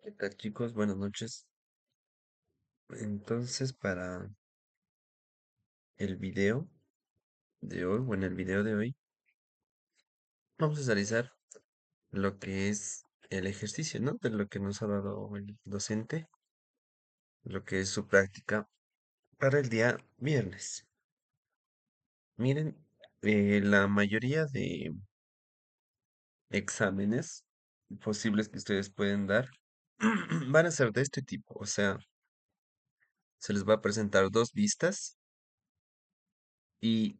¿Qué tal, chicos? Buenas noches. Entonces, para el video de hoy, bueno, el video de hoy, vamos a realizar lo que es el ejercicio, ¿no? De lo que nos ha dado el docente, lo que es su práctica para el día viernes. Miren, la mayoría de exámenes posibles que ustedes pueden dar van a ser de este tipo, o sea, se les va a presentar dos vistas y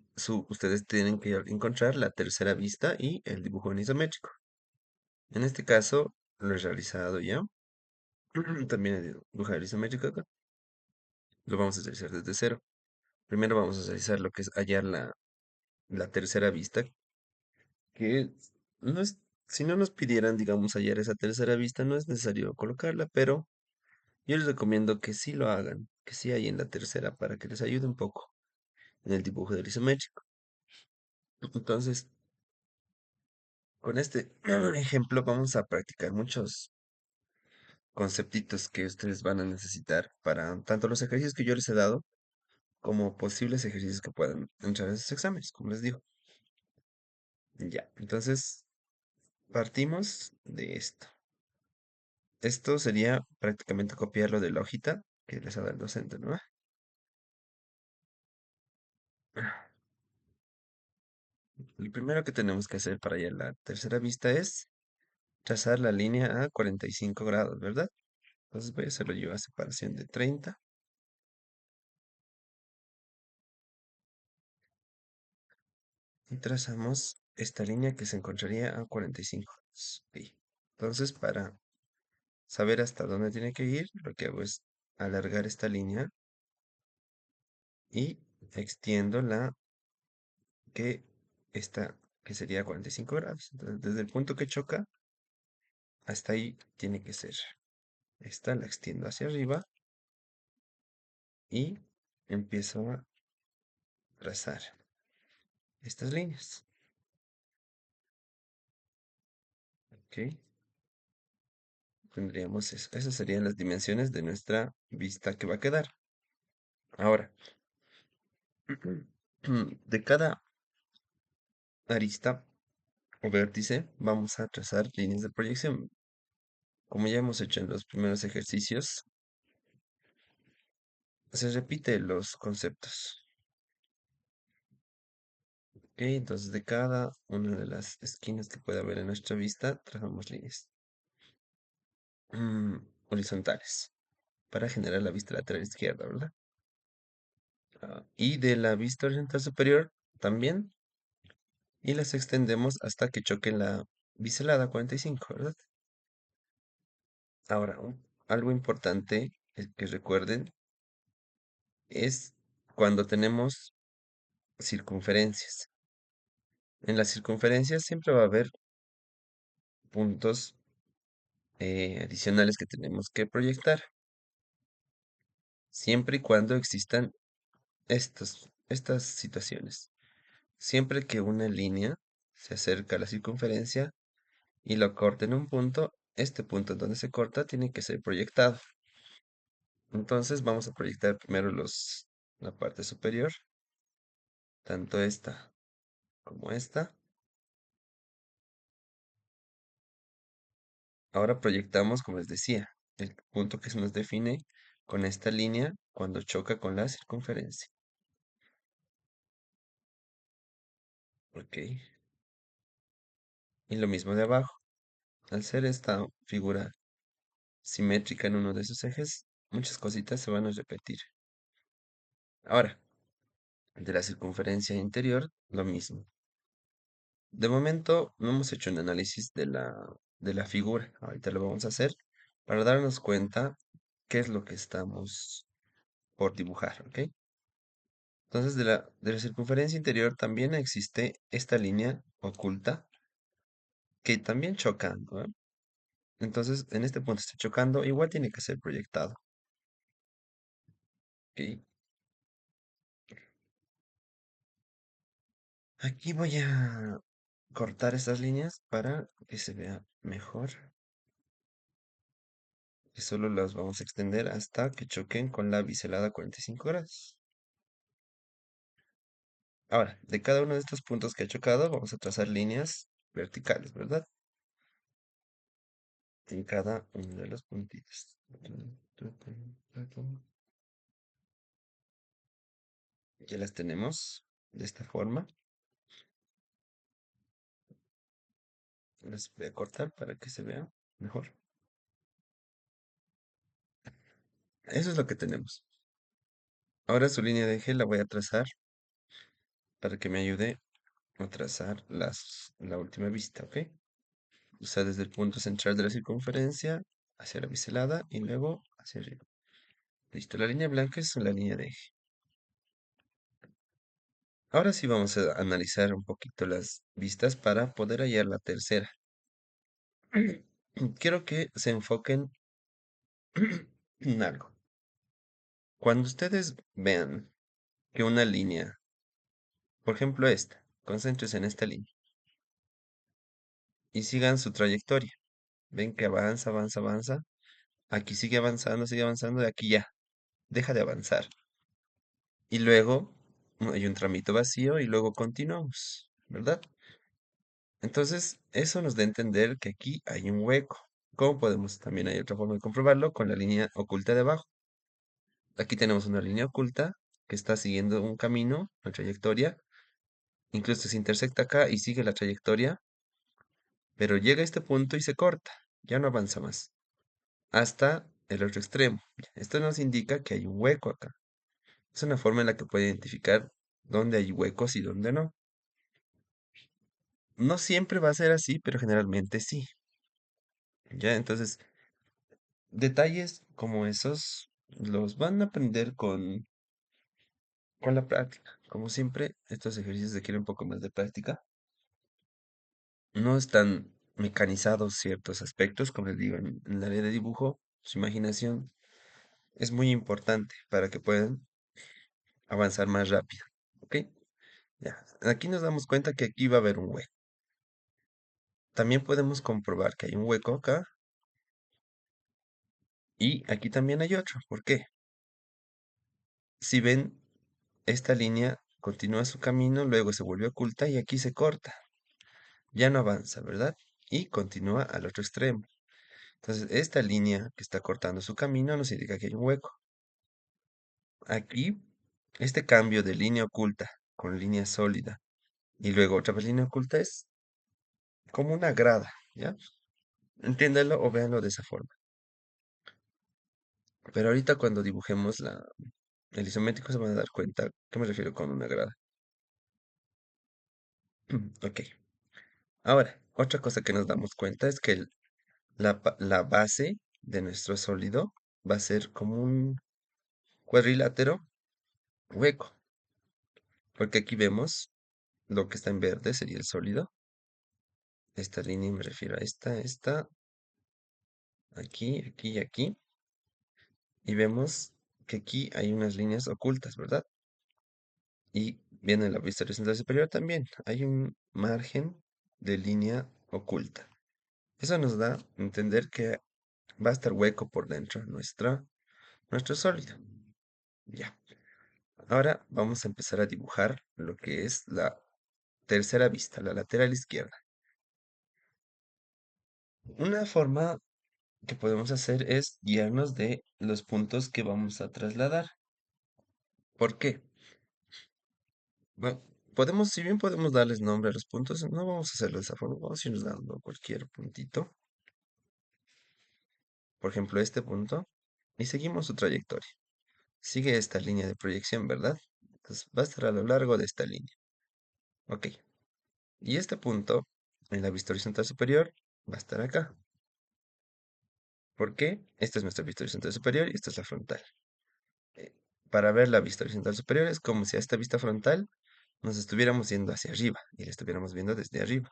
ustedes tienen que encontrar la tercera vista y el dibujo en isométrico. En este caso, lo he realizado ya. También he dibujado el isométrico acá. Lo vamos a realizar desde cero. Primero vamos a realizar lo que es hallar la tercera vista, que no es, si no nos pidieran, digamos, hallar esa tercera vista, no es necesario colocarla, pero yo les recomiendo que sí lo hagan, que sí hallen la tercera para que les ayude un poco en el dibujo del isométrico. Entonces, con este ejemplo vamos a practicar muchos conceptitos que ustedes van a necesitar para tanto los ejercicios que yo les he dado como posibles ejercicios que puedan entrar en sus exámenes, como les digo. Ya, entonces partimos de esto. Esto sería prácticamente copiarlo de la hojita que les ha dado el docente, ¿no? Lo primero que tenemos que hacer para ya la tercera vista es trazar la línea a 45 grados, ¿verdad? Entonces voy a hacerlo yo a separación de 30 y trazamos esta línea que se encontraría a 45 grados. Ok. Entonces, para saber hasta dónde tiene que ir, lo que hago es alargar esta línea y extiendo la que está, que sería 45 grados. Entonces, desde el punto que choca, hasta ahí tiene que ser. Esta la extiendo hacia arriba y empiezo a trazar estas líneas. ¿Ok? Tendríamos eso. Esas serían las dimensiones de nuestra vista que va a quedar. Ahora, de cada arista o vértice, vamos a trazar líneas de proyección. Como ya hemos hecho en los primeros ejercicios, se repiten los conceptos. ¿Ok? Entonces, de cada una de las esquinas que puede haber en nuestra vista, trazamos líneas mm, horizontales para generar la vista lateral izquierda, ¿verdad? Y de la vista horizontal superior también, y las extendemos hasta que choquen la biselada 45, ¿verdad? Ahora, algo importante que recuerden es cuando tenemos circunferencias. En las circunferencias siempre va a haber puntos adicionales que tenemos que proyectar, siempre y cuando existan estas situaciones. Siempre que una línea se acerca a la circunferencia y lo corta en un punto, este punto en donde se corta tiene que ser proyectado. Entonces vamos a proyectar primero la parte superior, tanto esta como esta. Ahora proyectamos, como les decía, el punto que se nos define con esta línea cuando choca con la circunferencia. Ok. Y lo mismo de abajo. Al ser esta figura simétrica en uno de sus ejes, muchas cositas se van a repetir. Ahora, de la circunferencia interior, lo mismo. De momento no hemos hecho un análisis de la figura. Ahorita lo vamos a hacer para darnos cuenta qué es lo que estamos por dibujar, ¿ok? Entonces, de la circunferencia interior también existe esta línea oculta que también choca, ¿no? Entonces, en este punto está chocando, igual tiene que ser proyectado, ¿ok? Aquí voy a cortar estas líneas para que se vea mejor. que solo las vamos a extender hasta que choquen con la biselada a 45 grados. Ahora, de cada uno de estos puntos que ha chocado, vamos a trazar líneas verticales, ¿verdad? En cada uno de los puntitos. Ya las tenemos de esta forma. Las voy a cortar para que se vea mejor. Eso es lo que tenemos. Ahora su línea de eje la voy a trazar para que me ayude a trazar la última vista, ¿ok? O sea, desde el punto central de la circunferencia hacia la biselada y luego hacia arriba. Listo, la línea blanca es la línea de eje. Ahora sí vamos a analizar un poquito las vistas para poder hallar la tercera. Quiero que se enfoquen en algo. Cuando ustedes vean que una línea, por ejemplo esta, concéntrense en esta línea y sigan su trayectoria. Ven que avanza, avanza, avanza. Aquí sigue avanzando, y aquí ya, deja de avanzar. Y luego hay un tramito vacío y luego continuamos, ¿verdad? Entonces, eso nos da a entender que aquí hay un hueco. ¿Cómo podemos? También hay otra forma de comprobarlo con la línea oculta de abajo. Aquí tenemos una línea oculta que está siguiendo un camino, una trayectoria. Incluso se intersecta acá y sigue la trayectoria, pero llega a este punto y se corta. Ya no avanza más. Hasta el otro extremo. Esto nos indica que hay un hueco acá. Es una forma en la que puede identificar dónde hay huecos y dónde no. No siempre va a ser así, pero generalmente sí. Ya, entonces, detalles como esos los van a aprender con la práctica. Como siempre, estos ejercicios requieren un poco más de práctica. No están mecanizados ciertos aspectos, como les digo, en el área de dibujo, su imaginación es muy importante para que puedan avanzar más rápido. ¿Ok? Ya. Aquí nos damos cuenta que aquí va a haber un hueco. También podemos comprobar que hay un hueco acá y aquí también hay otro. ¿Por qué? Si ven, esta línea continúa su camino, luego se vuelve oculta y aquí se corta. Ya no avanza, ¿verdad? Y continúa al otro extremo. Entonces, esta línea que está cortando su camino nos indica que hay un hueco. Aquí, este cambio de línea oculta con línea sólida y luego otra vez línea oculta es como una grada, ¿ya? Entiéndanlo o véanlo de esa forma. Pero ahorita cuando dibujemos el isométrico se van a dar cuenta qué me refiero con una grada. Ok. Ahora, otra cosa que nos damos cuenta es que la base de nuestro sólido va a ser como un cuadrilátero hueco, porque aquí vemos lo que está en verde sería el sólido. Esta línea me refiero a esta, aquí, aquí y aquí. Y vemos que aquí hay unas líneas ocultas, ¿verdad? Y viene la vista horizontal superior también. Hay un margen de línea oculta. Eso nos da a entender que va a estar hueco por dentro nuestro sólido. Ya. Ahora vamos a empezar a dibujar lo que es la tercera vista, la lateral izquierda. Una forma que podemos hacer es guiarnos de los puntos que vamos a trasladar. ¿Por qué? Bueno, si bien podemos darles nombre a los puntos, no vamos a hacerlo de esa forma, vamos a irnos dando cualquier puntito. Por ejemplo, este punto, y seguimos su trayectoria. Sigue esta línea de proyección, ¿verdad? Entonces va a estar a lo largo de esta línea. Ok. Y este punto, en la vista horizontal superior, va a estar acá. ¿Por qué? Esta es nuestra vista horizontal superior y esta es la frontal. Eh, para ver la vista horizontal superior es como si a esta vista frontal nos estuviéramos yendo hacia arriba y la estuviéramos viendo desde arriba.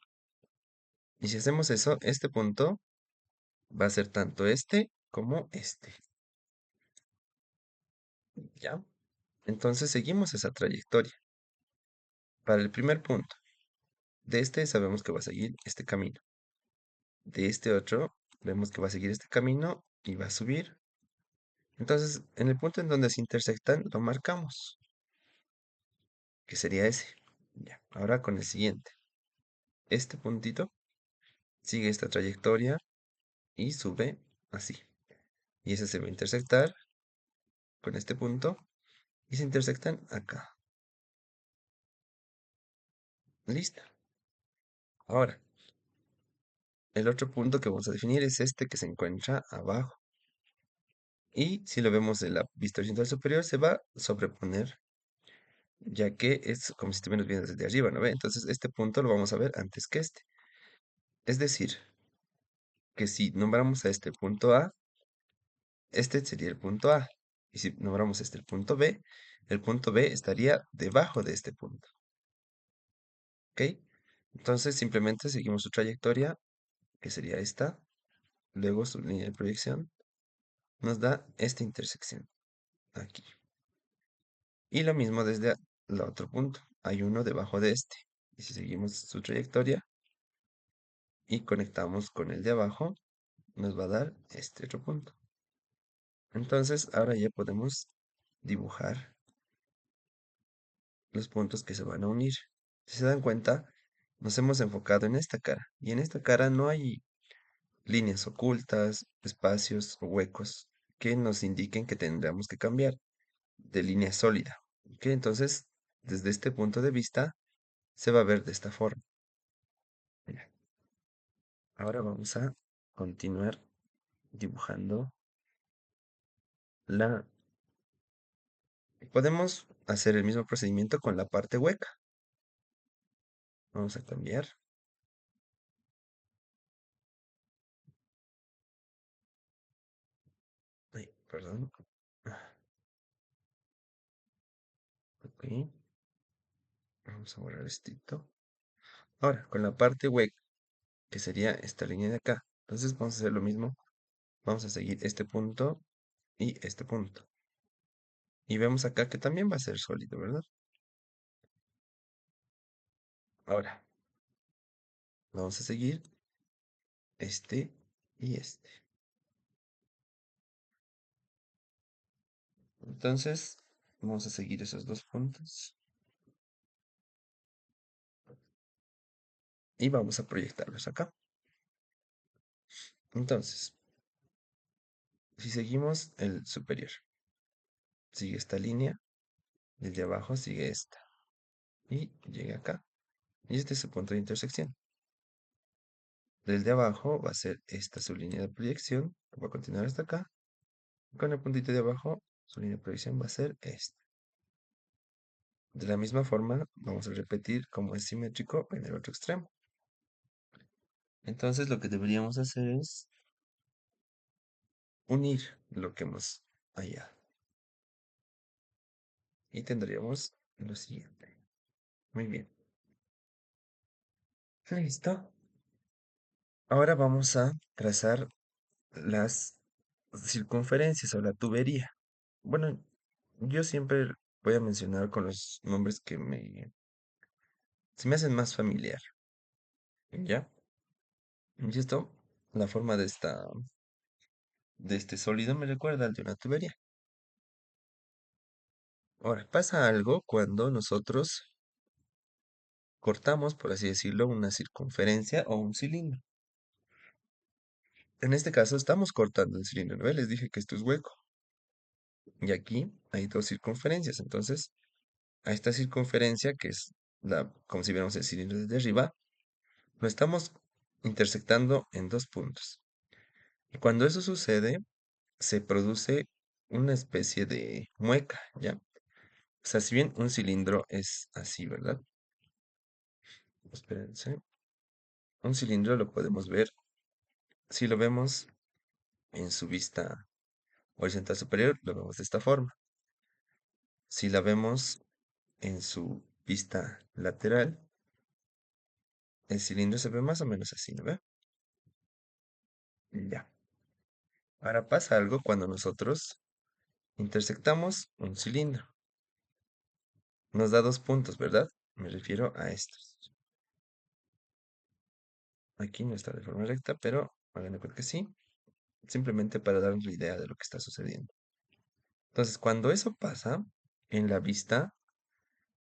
Y si hacemos eso, este punto va a ser tanto este como este. ¿Ya? Entonces seguimos esa trayectoria. Para el primer punto, de este sabemos que va a seguir este camino. De este otro, vemos que va a seguir este camino y va a subir. Entonces, en el punto en donde se intersectan, lo marcamos, que sería ese. Ya, ahora con el siguiente. Este puntito sigue esta trayectoria y sube así. Y ese se va a intersectar con este punto y se intersectan acá. Listo. Ahora, el otro punto que vamos a definir es este que se encuentra abajo. Y si lo vemos en la vista horizontal superior, se va a sobreponer, ya que es como si estuviéramos viendo desde arriba, ¿no ve? Entonces, este punto lo vamos a ver antes que este. Es decir, que si nombramos a este punto A, este sería el punto A. Y si nombramos este el punto B estaría debajo de este punto. ¿Ok? Entonces, simplemente seguimos su trayectoria, que sería esta. Luego su línea de proyección nos da esta intersección aquí. Y lo mismo desde el otro punto. Hay uno debajo de este. Y si seguimos su trayectoria y conectamos con el de abajo, nos va a dar este otro punto. Entonces, ahora ya podemos dibujar los puntos que se van a unir. Si se dan cuenta, nos hemos enfocado en esta cara. Y en esta cara no hay líneas ocultas, espacios o huecos que nos indiquen que tendríamos que cambiar de línea sólida. ¿Ok? Entonces, desde este punto de vista, se va a ver de esta forma. Ya. Ahora vamos a continuar dibujando la... Podemos hacer el mismo procedimiento con la parte hueca. Vamos a cambiar. Ay, perdón. Ah, ok. Vamos a borrar esto. Ahora, con la parte hueca, que sería esta línea de acá. Entonces vamos a hacer lo mismo. Vamos a seguir este punto y este punto. Y vemos acá que también va a ser sólido, ¿verdad? Ahora, vamos a seguir este y este. Entonces, vamos a seguir esos dos puntos y vamos a proyectarlos acá. Entonces, si seguimos el superior, sigue esta línea, el de abajo sigue esta y llega acá. Y este es su punto de intersección. Del de abajo va a ser esta su línea de proyección, va a continuar hasta acá. Con el puntito de abajo, su línea de proyección va a ser esta. De la misma forma, vamos a repetir como es simétrico en el otro extremo. Entonces, lo que deberíamos hacer es unir lo que hemos hallado. Y tendríamos lo siguiente. Muy bien. Listo. Ahora vamos a trazar las circunferencias o la tubería. Bueno, yo siempre voy a mencionar con los nombres que se me hacen más familiar. ¿Ya? Y esto, la forma de este sólido me recuerda al de una tubería. Ahora, pasa algo cuando nosotros cortamos, por así decirlo, una circunferencia o un cilindro. En este caso estamos cortando el cilindro, ¿no ve? Les dije que esto es hueco. Y aquí hay dos circunferencias. Entonces, a esta circunferencia, que es como si viéramos el cilindro desde arriba, lo estamos intersectando en dos puntos. Y cuando eso sucede, se produce una especie de mueca, ¿ya? O sea, si bien un cilindro es así, ¿verdad? Espérense. Un cilindro lo podemos ver, si lo vemos en su vista horizontal superior, lo vemos de esta forma. Si la vemos en su vista lateral, el cilindro se ve más o menos así, ¿no ve? Ya. Ahora pasa algo cuando nosotros intersectamos un cilindro. Nos da dos puntos, ¿verdad? Me refiero a estos. Aquí no está de forma recta, pero hagan de cuenta que sí. simplemente para darnos la idea de lo que está sucediendo. Entonces, cuando eso pasa, en la vista,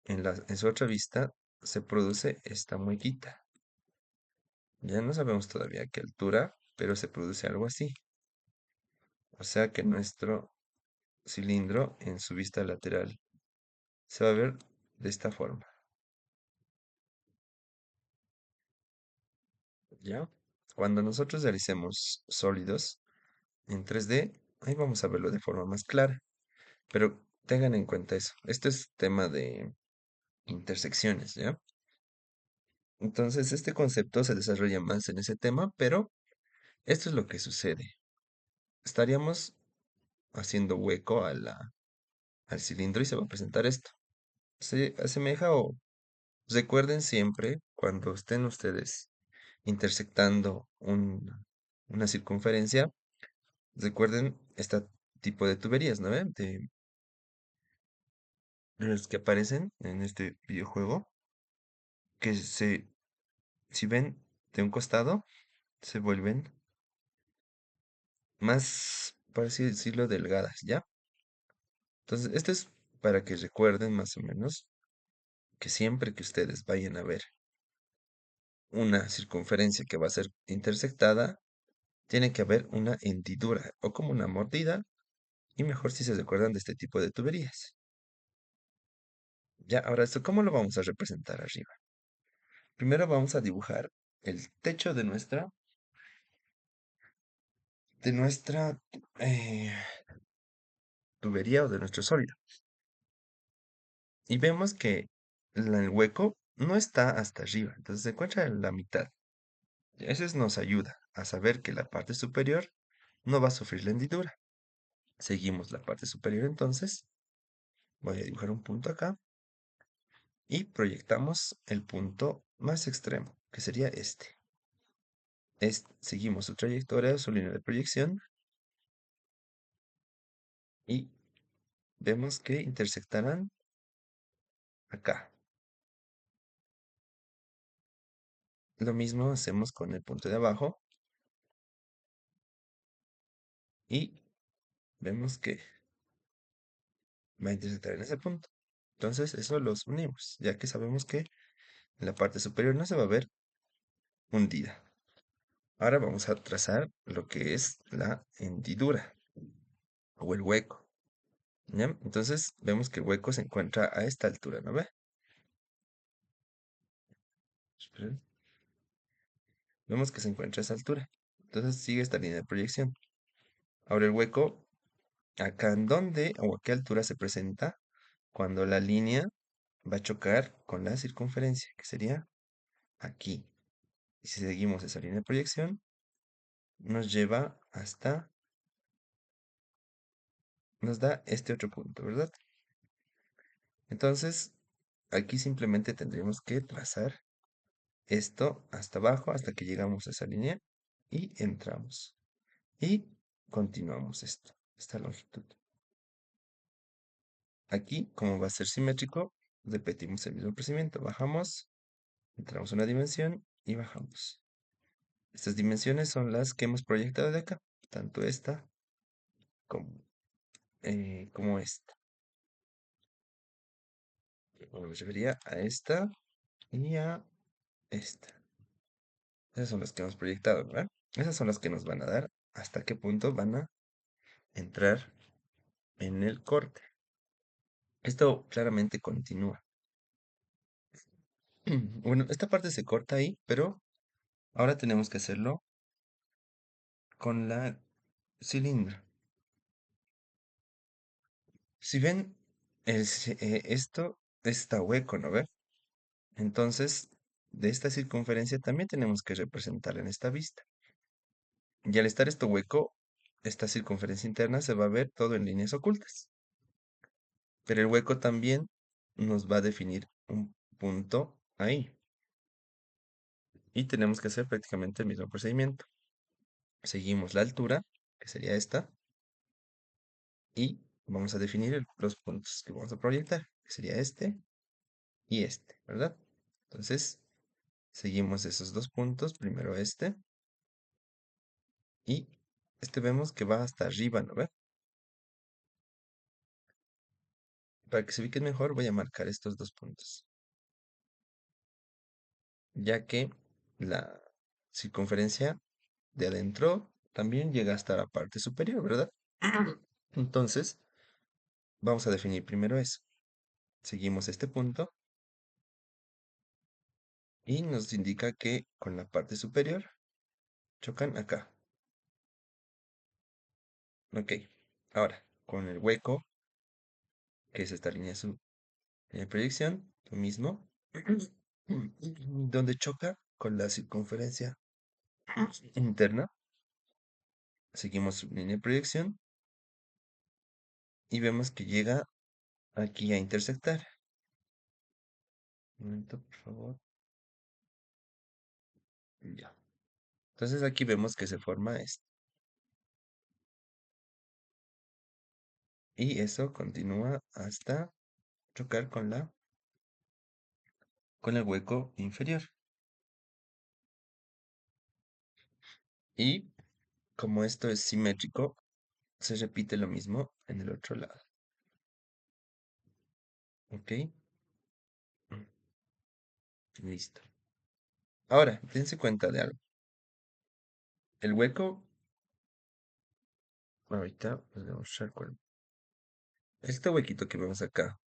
en su otra vista, se produce esta muequita. Ya no sabemos todavía qué altura, pero se produce algo así. O sea que nuestro cilindro en su vista lateral se va a ver de esta forma. ¿Ya? Cuando nosotros realicemos sólidos en 3D, ahí vamos a verlo de forma más clara. Pero tengan en cuenta eso. Esto es tema de intersecciones, ¿ya? Entonces, este concepto se desarrolla más en ese tema, pero esto es lo que sucede. Estaríamos haciendo hueco al cilindro y se va a presentar esto. Se asemeja o recuerden siempre cuando estén ustedes intersectando una circunferencia, recuerden este tipo de tuberías, ¿no ven? De los que aparecen en este videojuego, que si ven de un costado, se vuelven más, por así decirlo, delgadas, ¿ya? Entonces, esto es para que recuerden más o menos que siempre que ustedes vayan a ver una circunferencia que va a ser intersectada, tiene que haber una hendidura o como una mordida, y mejor si se recuerdan de este tipo de tuberías. Ya, ahora esto, ¿cómo lo vamos a representar arriba? Primero vamos a dibujar el techo de nuestra eh, tubería o de nuestro sólido. Y vemos que el hueco no está hasta arriba, entonces se encuentra en la mitad. Eso nos ayuda a saber que la parte superior no va a sufrir la hendidura. Seguimos la parte superior entonces. Voy a dibujar un punto acá y proyectamos el punto más extremo, que sería este. Seguimos su trayectoria, su línea de proyección y vemos que intersectarán acá. Lo mismo hacemos con el punto de abajo y vemos que va a intersectar en ese punto. Entonces eso los unimos, ya que sabemos que en la parte superior no se va a ver hundida. Ahora vamos a trazar lo que es la hendidura o el hueco. ¿Ya? Entonces vemos que el hueco se encuentra a esta altura, ¿no ve? Esperen. Vemos que se encuentra a esa altura. Entonces sigue esta línea de proyección. Ahora el hueco, acá en dónde o a qué altura se presenta cuando la línea va a chocar con la circunferencia, que sería aquí. Y si seguimos esa línea de proyección, nos lleva hasta, nos da este otro punto, ¿verdad? Entonces, aquí simplemente tendríamos que trazar esto hasta abajo, hasta que llegamos a esa línea y entramos. Y continuamos esta longitud. Aquí, como va a ser simétrico, repetimos el mismo procedimiento. Bajamos, entramos una dimensión y bajamos. Estas dimensiones son las que hemos proyectado de acá, tanto esta como, como esta. Me refería a esta y a esta. Esas son las que hemos proyectado, ¿verdad? Esas son las que nos van a dar hasta qué punto van a entrar en el corte. Esto claramente continúa. Bueno, esta parte se corta ahí, pero ahora tenemos que hacerlo con la cilindro. Si ven, esto está hueco, ¿no ve? Entonces, de esta circunferencia también tenemos que representarla en esta vista. Y al estar esto hueco, esta circunferencia interna se va a ver todo en líneas ocultas. Pero el hueco también nos va a definir un punto ahí. Y tenemos que hacer prácticamente el mismo procedimiento. Seguimos la altura, que sería esta, y vamos a definir los puntos que vamos a proyectar, que sería y este, ¿verdad? Entonces, seguimos esos dos puntos, primero este y Este vemos que va hasta arriba, ¿no ve? Para que se ubiquen mejor, voy a marcar estos dos puntos, ya que la circunferencia de adentro también llega hasta la parte superior, ¿verdad? Entonces, vamos a definir primero eso. Seguimos este punto y nos indica que con la parte superior chocan acá. Ok, ahora con el hueco, que es esta línea de proyección, lo mismo, donde choca con la circunferencia interna, seguimos su línea de proyección y vemos que llega aquí a intersectar. Un momento, por favor. Ya. Entonces aquí vemos que se forma esto. Y eso continúa hasta chocar con el hueco inferior. Y como esto es simétrico, se repite lo mismo en el otro lado. ¿Ok? Listo. Ahora, dense cuenta de algo. El hueco, ahorita les voy a mostrar cuál. Este huequito que vemos acá,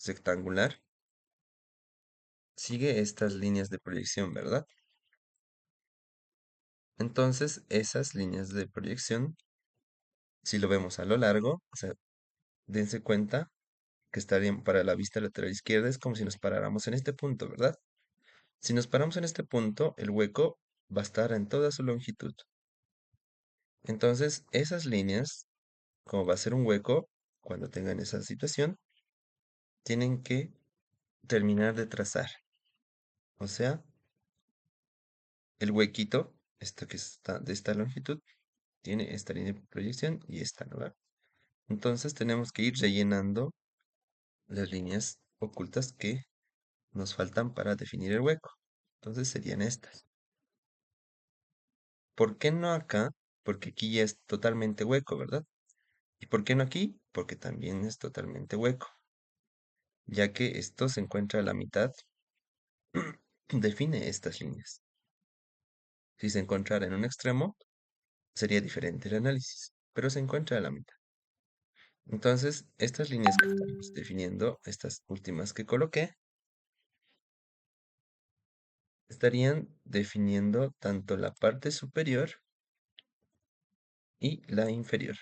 rectangular, sigue estas líneas de proyección, ¿verdad? Entonces, esas líneas de proyección, si lo vemos a lo largo, o sea, dense cuenta que estarían para la vista lateral izquierda, es como si nos paráramos en este punto, ¿verdad? Si nos paramos en este punto, el hueco va a estar en toda su longitud. Entonces, esas líneas, como va a ser un hueco, cuando tengan esa situación, tienen que terminar de trazar. O sea, el huequito, esto que está de esta longitud, tiene esta línea de proyección y esta, ¿no? Entonces tenemos que ir rellenando las líneas ocultas que nos faltan para definir el hueco. Entonces serían estas. ¿Por qué no acá? Porque aquí ya es totalmente hueco, ¿verdad? ¿Y por qué no aquí? Porque también es totalmente hueco, ya que esto se encuentra a la mitad, define estas líneas. Si se encontrara en un extremo, sería diferente el análisis, pero se encuentra a la mitad. Entonces, estas líneas que estamos definiendo, estas últimas que coloqué, estarían definiendo tanto la parte superior y la inferior.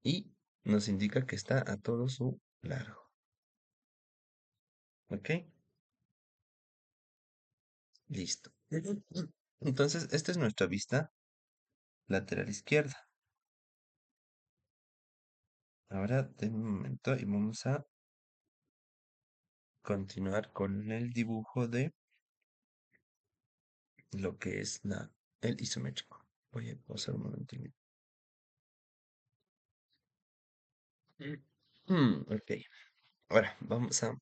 Y nos indica que está a todo su largo. ¿Ok? Listo. Entonces, esta es nuestra vista lateral izquierda. Ahora, den un momento y vamos a continuar con el dibujo de lo que es el isométrico. Voy a pausar un momento. Ok. Ahora, vamos a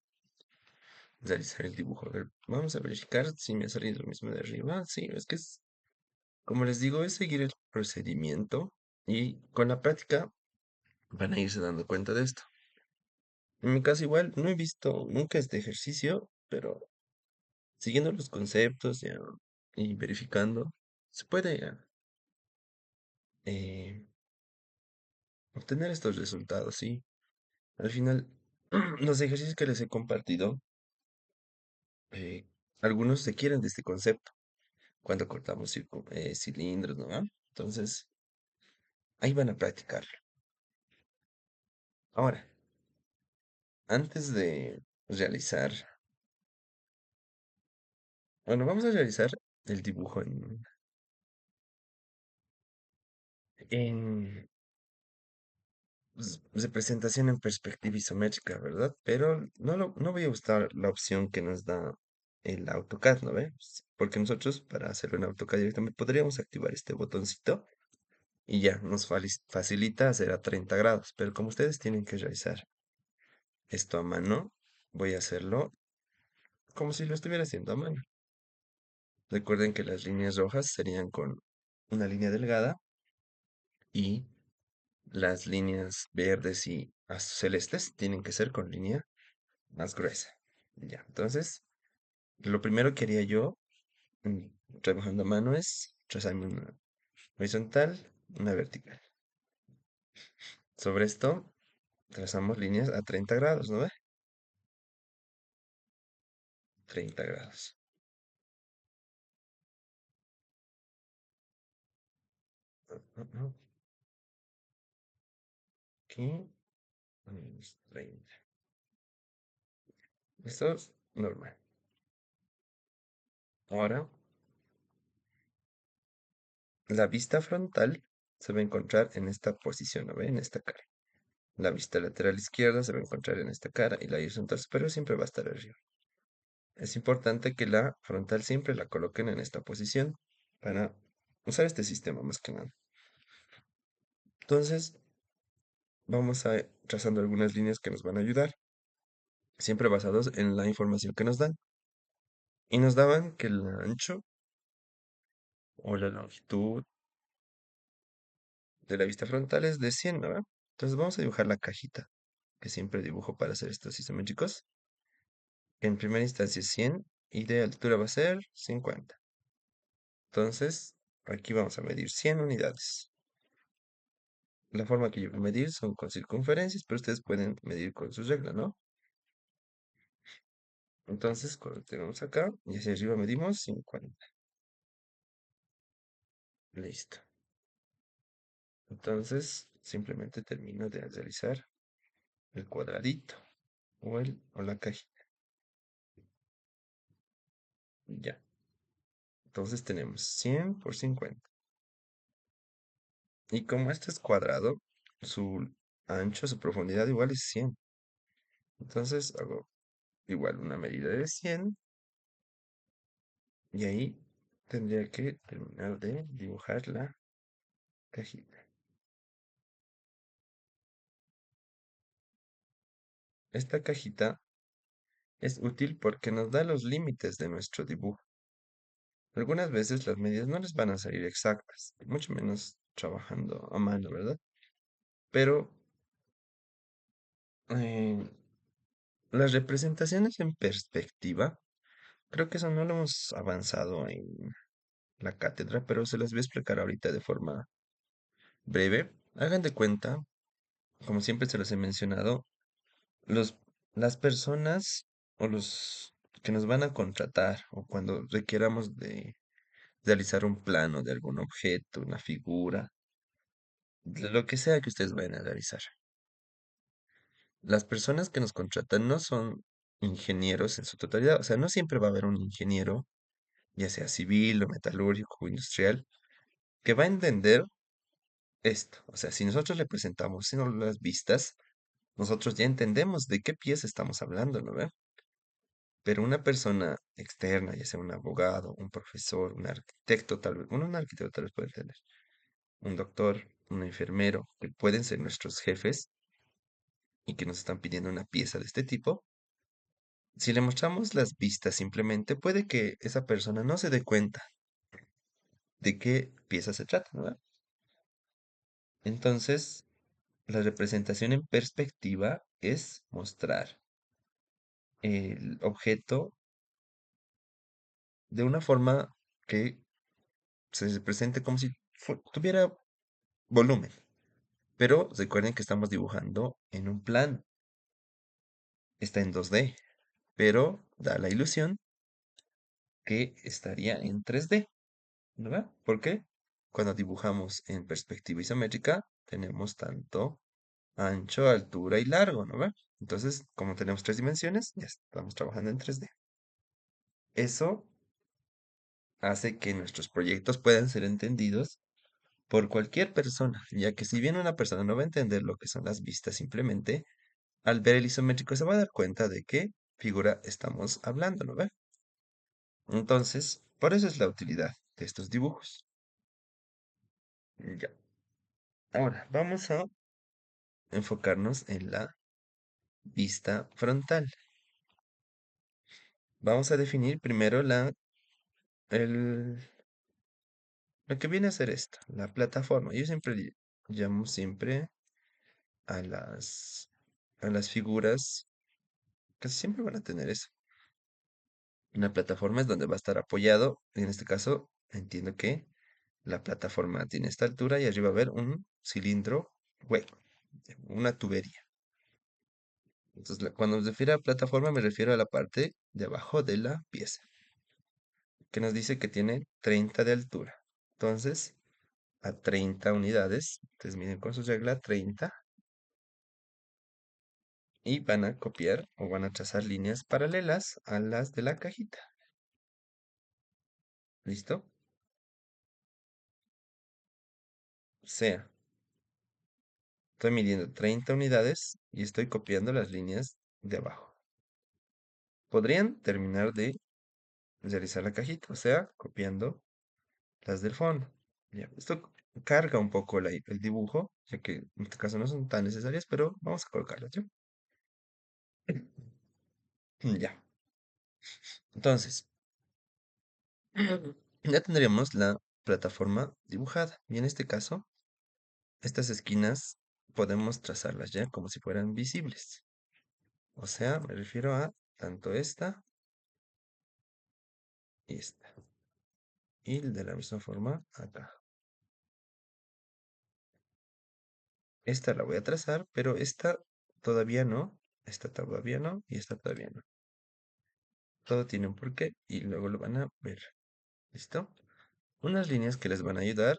realizar el dibujo. A ver, vamos a verificar si me ha salido lo mismo de arriba. Sí, es que es, como les digo, es seguir el procedimiento y con la práctica van a irse dando cuenta de esto. En mi caso igual, no he visto nunca este ejercicio, pero siguiendo los conceptos ya, y verificando, se puede eh, obtener estos resultados, ¿sí? Al final, los ejercicios que les he compartido, eh, algunos se quieren de este concepto cuando cortamos cilindros, ¿no? Entonces, ahí van a practicarlo. Ahora, antes de realizar, bueno, vamos a realizar el dibujo en representación en perspectiva isométrica, ¿verdad? Pero no voy a usar la opción que nos da el AutoCAD, ¿no ves? Porque nosotros para hacerlo en AutoCAD directamente podríamos activar este botoncito y ya nos facilita hacer a 30 grados. Pero como ustedes tienen que realizar esto a mano, voy a hacerlo como si lo estuviera haciendo a mano. Recuerden que las líneas rojas serían con una línea delgada y las líneas verdes y celestes tienen que ser con línea más gruesa. Ya, entonces, lo primero que haría yo, mm, trabajando a mano, es trazarme una horizontal, una vertical. Sobre esto, trazamos líneas a 30 grados, ¿no ve? 30 grados. Ujú. Aquí, 30. Esto es normal. Ahora, la vista frontal se va a encontrar en esta posición, ¿no ve? En esta cara. La vista lateral izquierda se va a encontrar en esta cara y la horizontal superior siempre va a estar arriba. Es importante que la frontal siempre la coloquen en esta posición para usar este sistema más que nada. Entonces, vamos a trazando algunas líneas que nos van a ayudar, siempre basados en la información que nos dan. Y nos daban que el ancho o la longitud de la vista frontal es de 100, ¿no? Entonces vamos a dibujar la cajita que siempre dibujo para hacer estos isométricos. En primera instancia es 100 y de altura va a ser 50. Entonces, aquí vamos a medir 100 unidades. La forma que yo voy a medir son con circunferencias, pero ustedes pueden medir con sus reglas, ¿no? Entonces, cuando tenemos acá y hacia arriba medimos 50. Listo. Entonces, simplemente termino de realizar el cuadradito o la cajita. Ya. Entonces tenemos 100 por 50. Y como este es cuadrado, su ancho, su profundidad igual es 100. Entonces hago igual una medida de 100 y ahí tendría que terminar de dibujar la cajita. Esta cajita es útil porque nos da los límites de nuestro dibujo. Algunas veces las medidas no les van a salir exactas, mucho menos trabajando a mano, ¿verdad? Pero eh, las representaciones en perspectiva, creo que eso no lo hemos avanzado en la cátedra, pero se las voy a explicar ahorita de forma breve. Hagan de cuenta, como siempre se los he mencionado, los, las personas o los que nos van a contratar o cuando requieramos de realizar un plano de algún objeto, una figura, de lo que sea que ustedes vayan a realizar. Las personas que nos contratan no son ingenieros en su totalidad, o sea, no siempre va a haber un ingeniero, ya sea civil o metalúrgico o industrial, que va a entender esto. O sea, si nosotros le presentamos sino las vistas, nosotros ya entendemos de qué pieza estamos hablando, ¿no ve? Pero una persona externa, ya sea un abogado, un profesor, un arquitecto, tal vez, bueno, un arquitecto tal vez puede entender, un doctor, un enfermero, que pueden ser nuestros jefes y que nos están pidiendo una pieza de este tipo, si le mostramos las vistas simplemente, puede que esa persona no se dé cuenta de qué pieza se trata, ¿no? Entonces, la representación en perspectiva es mostrar el objeto de una forma que se presente como si tuviera volumen. Pero recuerden que estamos dibujando en un plano, está en 2D, pero da la ilusión que estaría en 3D, ¿verdad? ¿Por qué? Cuando dibujamos en perspectiva isométrica, tenemos tanto ancho, altura y largo, ¿no ve? Entonces, como tenemos tres dimensiones, ya estamos trabajando en 3D. Eso hace que nuestros proyectos puedan ser entendidos por cualquier persona, ya que si bien una persona no va a entender lo que son las vistas simplemente, al ver el isométrico se va a dar cuenta de qué figura estamos hablando, ¿no ve? Entonces, por eso es la utilidad de estos dibujos. Ya. Ahora, vamos a enfocarnos en la vista frontal. Vamos a definir primero el, lo que viene a ser esto, la plataforma. Yo siempre digo, llamo siempre a las figuras, casi siempre van a tener eso. Una plataforma es donde va a estar apoyado. En este caso, entiendo que la plataforma tiene esta altura y arriba va a haber un cilindro hueco, una tubería. Entonces, cuando me refiero a plataforma, me refiero a la parte de abajo de la pieza, que nos dice que tiene 30 de altura. Entonces, a 30 unidades, ustedes miden con su regla 30 y van a copiar o van a trazar líneas paralelas a las de la cajita. ¿Listo? O sea, estoy midiendo 30 unidades y estoy copiando las líneas de abajo. Podrían terminar de realizar la cajita, o sea, copiando las del fondo. Ya, esto carga un poco el dibujo, ya que en este caso no son tan necesarias, pero vamos a colocarlas, ¿ya? Ya. Entonces, ya tendríamos la plataforma dibujada. Y en este caso, estas esquinas podemos trazarlas ya como si fueran visibles. O sea, me refiero a tanto esta y esta. Y de la misma forma acá. Esta la voy a trazar, pero esta todavía no. Esta todavía no y esta todavía no. Todo tiene un porqué y luego lo van a ver. ¿Listo? Unas líneas que les van a ayudar,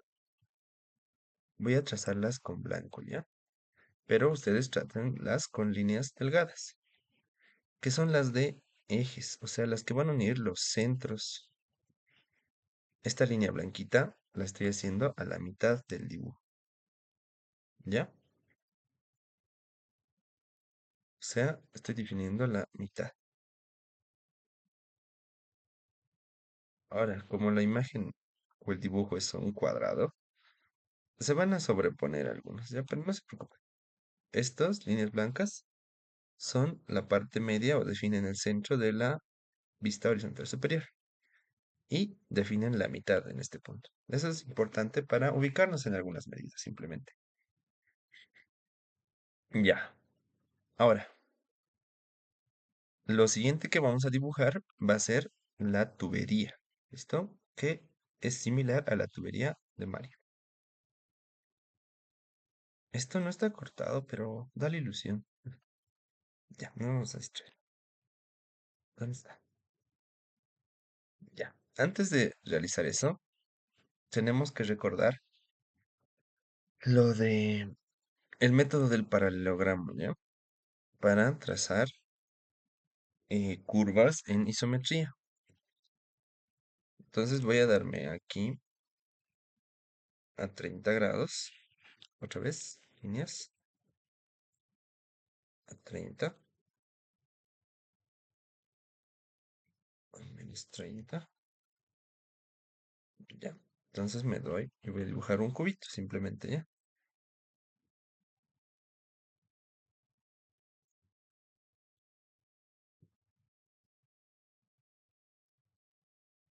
voy a trazarlas con blanco, ¿ya? Pero ustedes trátenlas con líneas delgadas, que son las de ejes, o sea, las que van a unir los centros. Esta línea blanquita la estoy haciendo a la mitad del dibujo, ¿ya? O sea, estoy definiendo la mitad. Ahora, como la imagen o el dibujo es un cuadrado, se van a sobreponer algunos, ¿ya? Pero no se preocupen. Estas líneas blancas son la parte media o definen el centro de la vista horizontal superior y definen la mitad en este punto. Eso es importante para ubicarnos en algunas medidas, simplemente. Ya. Ahora, lo siguiente que vamos a dibujar va a ser la tubería. ¿Listo? Que es similar a la tubería de Mario. Esto no está cortado, pero da la ilusión. Ya, no vamos a distraer. ¿Dónde está? Ya. Antes de realizar eso, tenemos que recordar lo de el método del paralelogramo, ¿ya? Para trazar curvas en isometría. Entonces voy a darme aquí a 30 grados. Otra vez, líneas a 30, menos 30. Ya. Entonces me doy y voy a dibujar un cubito simplemente, ¿ya?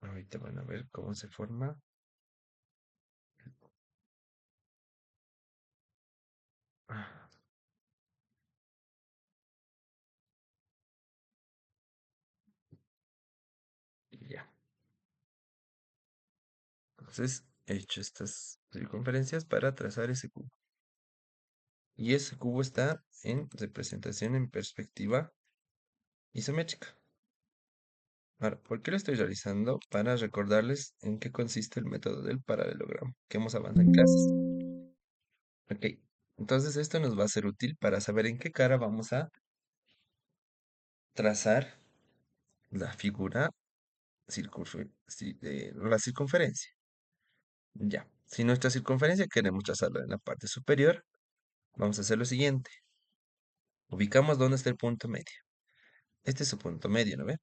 Ahorita van a ver cómo se forma. Ah, y ya. Entonces he hecho estas circunferencias para trazar ese cubo. Y ese cubo está en representación en perspectiva isométrica. Ahora, ¿por qué lo estoy realizando? Para recordarles en qué consiste el método del paralelogramo que hemos avanzado en clases. Ok, entonces esto nos va a ser útil para saber en qué cara vamos a trazar la figura la circunferencia. Ya, si nuestra circunferencia queremos trazarla en la parte superior, vamos a hacer lo siguiente. Ubicamos dónde está el punto medio. Este es su punto medio, ¿no ve?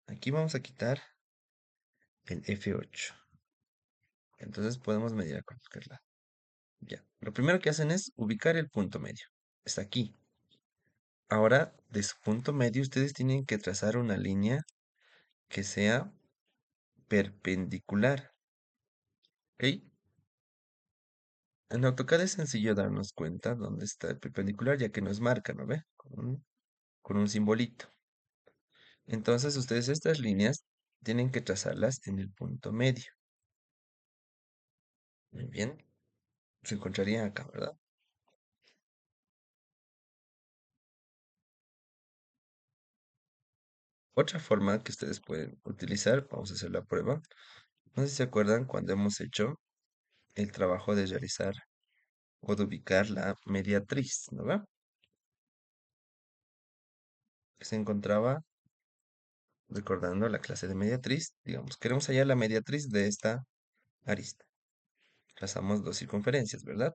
Aquí vamos a quitar el F8. Entonces podemos medir a cualquier lado. Ya, lo primero que hacen es ubicar el punto medio. Está aquí. Ahora, de su punto medio, ustedes tienen que trazar una línea que sea perpendicular. ¿Ok? En AutoCAD es sencillo darnos cuenta dónde está el perpendicular, ya que nos marca, ¿no ve? Con un simbolito. Entonces, ustedes estas líneas tienen que trazarlas en el punto medio. Muy bien, se encontraría acá, ¿verdad? Otra forma que ustedes pueden utilizar, vamos a hacer la prueba. No sé si se acuerdan cuando hemos hecho el trabajo de realizar o de ubicar la mediatriz, ¿no ve? Que se encontraba recordando la clase de mediatriz. Digamos, queremos hallar la mediatriz de esta arista. Trazamos dos circunferencias, ¿verdad?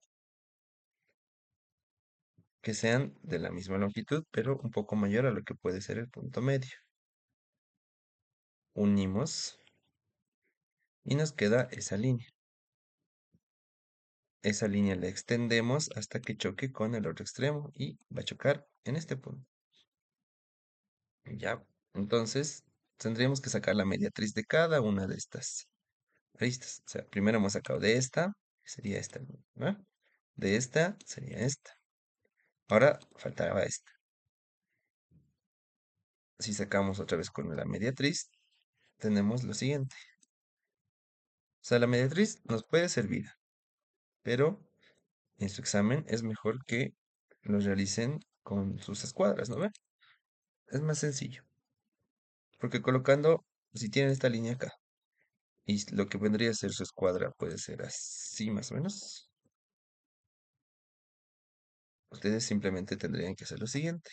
Que sean de la misma longitud, pero un poco mayor a lo que puede ser el punto medio. Unimos y nos queda esa línea. Esa línea la extendemos hasta que choque con el otro extremo y va a chocar en este punto. Ya, entonces tendríamos que sacar la mediatriz de cada una de estas aristas. O sea, primero hemos sacado de esta, que sería esta, ¿no? De esta sería esta. Ahora faltaba esta. Si sacamos otra vez con la mediatriz, tenemos lo siguiente. O sea, la mediatriz nos puede servir, pero en su examen es mejor que lo realicen con sus escuadras, ¿no ve? Es más sencillo, porque colocando, si tienen esta línea acá, y lo que vendría a ser su escuadra puede ser así más o menos, ustedes simplemente tendrían que hacer lo siguiente.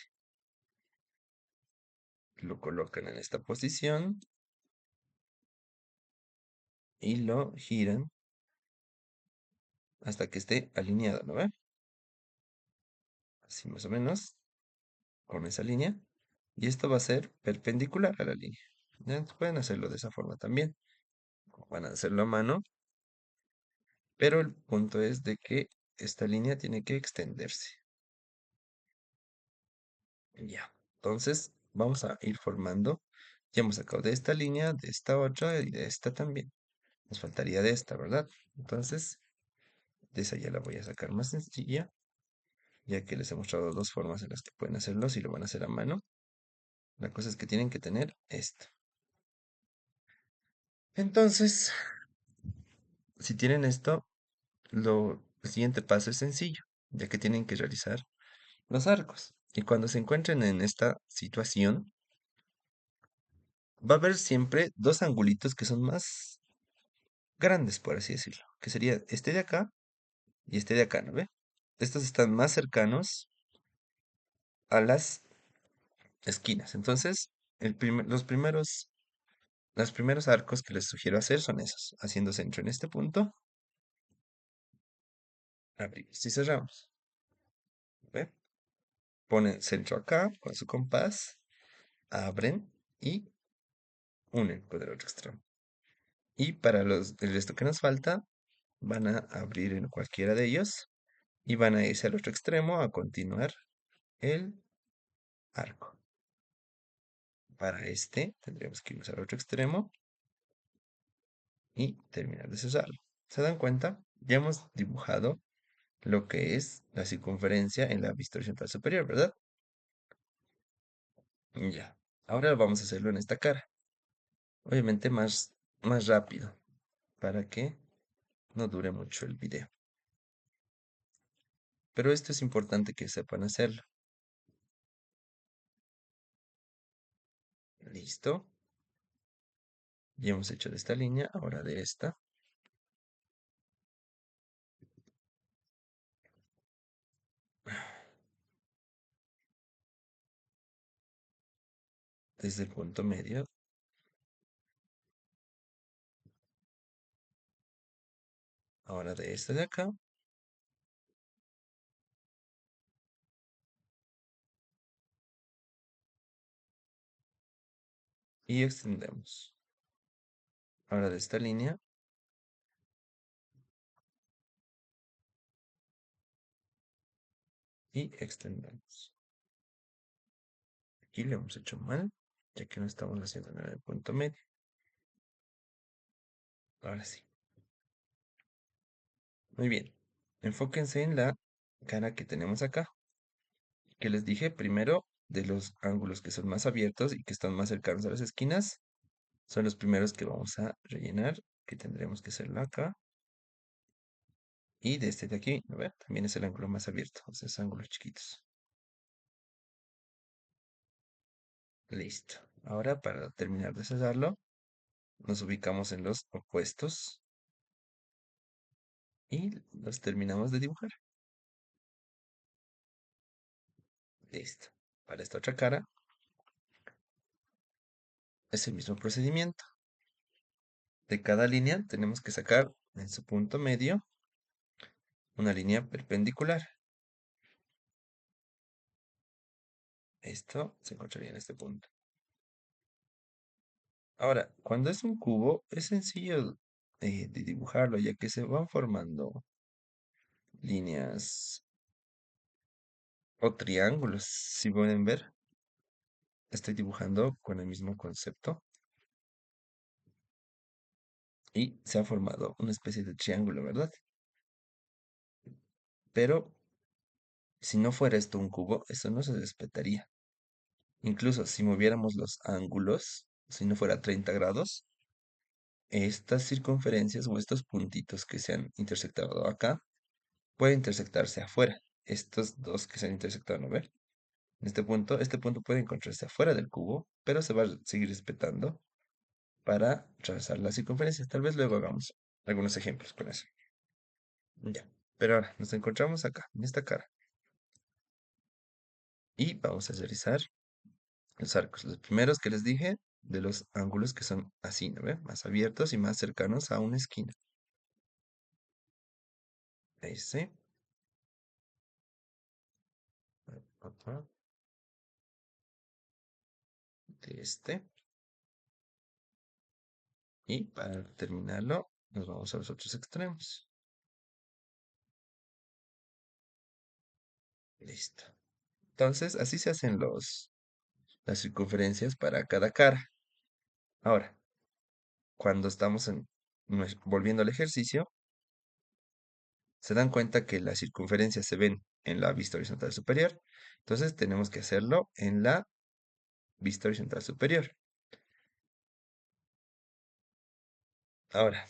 Lo colocan en esta posición y lo giran hasta que esté alineado, ¿no ve? Así más o menos, con esa línea. Y esto va a ser perpendicular a la línea. Ya, pueden hacerlo de esa forma también. Van a hacerlo a mano, pero el punto es de que esta línea tiene que extenderse. Ya. Entonces, vamos a ir formando. Ya hemos sacado de esta línea, de esta otra y de esta también. Nos faltaría de esta, ¿verdad? Entonces, de esa ya la voy a sacar más sencilla, ya que les he mostrado dos formas en las que pueden hacerlo si lo van a hacer a mano. La cosa es que tienen que tener esto. Entonces, si tienen esto, el siguiente paso es sencillo, ya que tienen que realizar los arcos. Y cuando se encuentren en esta situación, va a haber siempre dos angulitos que son más grandes, por así decirlo, que sería este de acá y este de acá, ¿no ve? Estos están más cercanos a las esquinas. Entonces, los primeros arcos que les sugiero hacer son esos, haciendo centro en este punto, abrimos y cerramos, ¿ve? Ponen centro acá con su compás, abren y unen con el otro extremo. Y para el resto que nos falta, van a abrir en cualquiera de ellos y van a irse al otro extremo a continuar el arco. Para este tendremos que irnos al otro extremo y terminar de cerrarlo. ¿Se dan cuenta? Ya hemos dibujado lo que es la circunferencia en la vista horizontal superior, ¿verdad? Ya. Ahora vamos a hacerlo en esta cara. Obviamente más rápido para que no dure mucho el video. Pero esto es importante que sepan hacerlo. Listo. Ya hemos hecho de esta línea, ahora de esta. Desde el punto medio, ahora de esta de acá. Y extendemos. Ahora de esta línea y extendemos. Aquí lo hemos hecho mal, ya que no estamos haciendo nada de punto medio. Ahora sí. Muy bien. Enfóquense en la cara que tenemos acá, que les dije primero de los ángulos que son más abiertos y que están más cercanos a las esquinas, son los primeros que vamos a rellenar, que tendremos que hacerlo acá. Y de este de aquí, ¿no ve? También es el ángulo más abierto, o sea, es ángulos chiquitos. Listo. Ahora, para terminar de cerrarlo, nos ubicamos en los opuestos y los terminamos de dibujar. Listo. Para esta otra cara, es el mismo procedimiento. De cada línea tenemos que sacar en su punto medio una línea perpendicular. Esto se encontraría en este punto. Ahora, cuando es un cubo, es sencillo de dibujarlo, ya que se van formando líneas o triángulos. Si pueden ver, estoy dibujando con el mismo concepto y se ha formado una especie de triángulo, ¿verdad? Pero si no fuera esto un cubo, eso no se respetaría. Incluso si moviéramos los ángulos, si no fuera 30 grados, estas circunferencias o estos puntitos que se han intersectado acá pueden intersectarse afuera. Estos dos que se han intersectado, ¿no ven? En este punto puede encontrarse afuera del cubo, pero se va a seguir respetando para trazar las circunferencias. Tal vez luego hagamos algunos ejemplos con eso. Ya. Pero ahora nos encontramos acá, en esta cara. Y vamos a realizar los arcos. Los primeros que les dije, de los ángulos que son así, ¿no ve? Más abiertos y más cercanos a una esquina. Ese. Otro. De este. Y para terminarlo, nos vamos a los otros extremos. Listo. Entonces, así se hacen las circunferencias para cada cara. Ahora, cuando estamos volviendo al ejercicio, se dan cuenta que las circunferencias se ven en la vista horizontal superior. Entonces, tenemos que hacerlo en la vista horizontal superior. Ahora,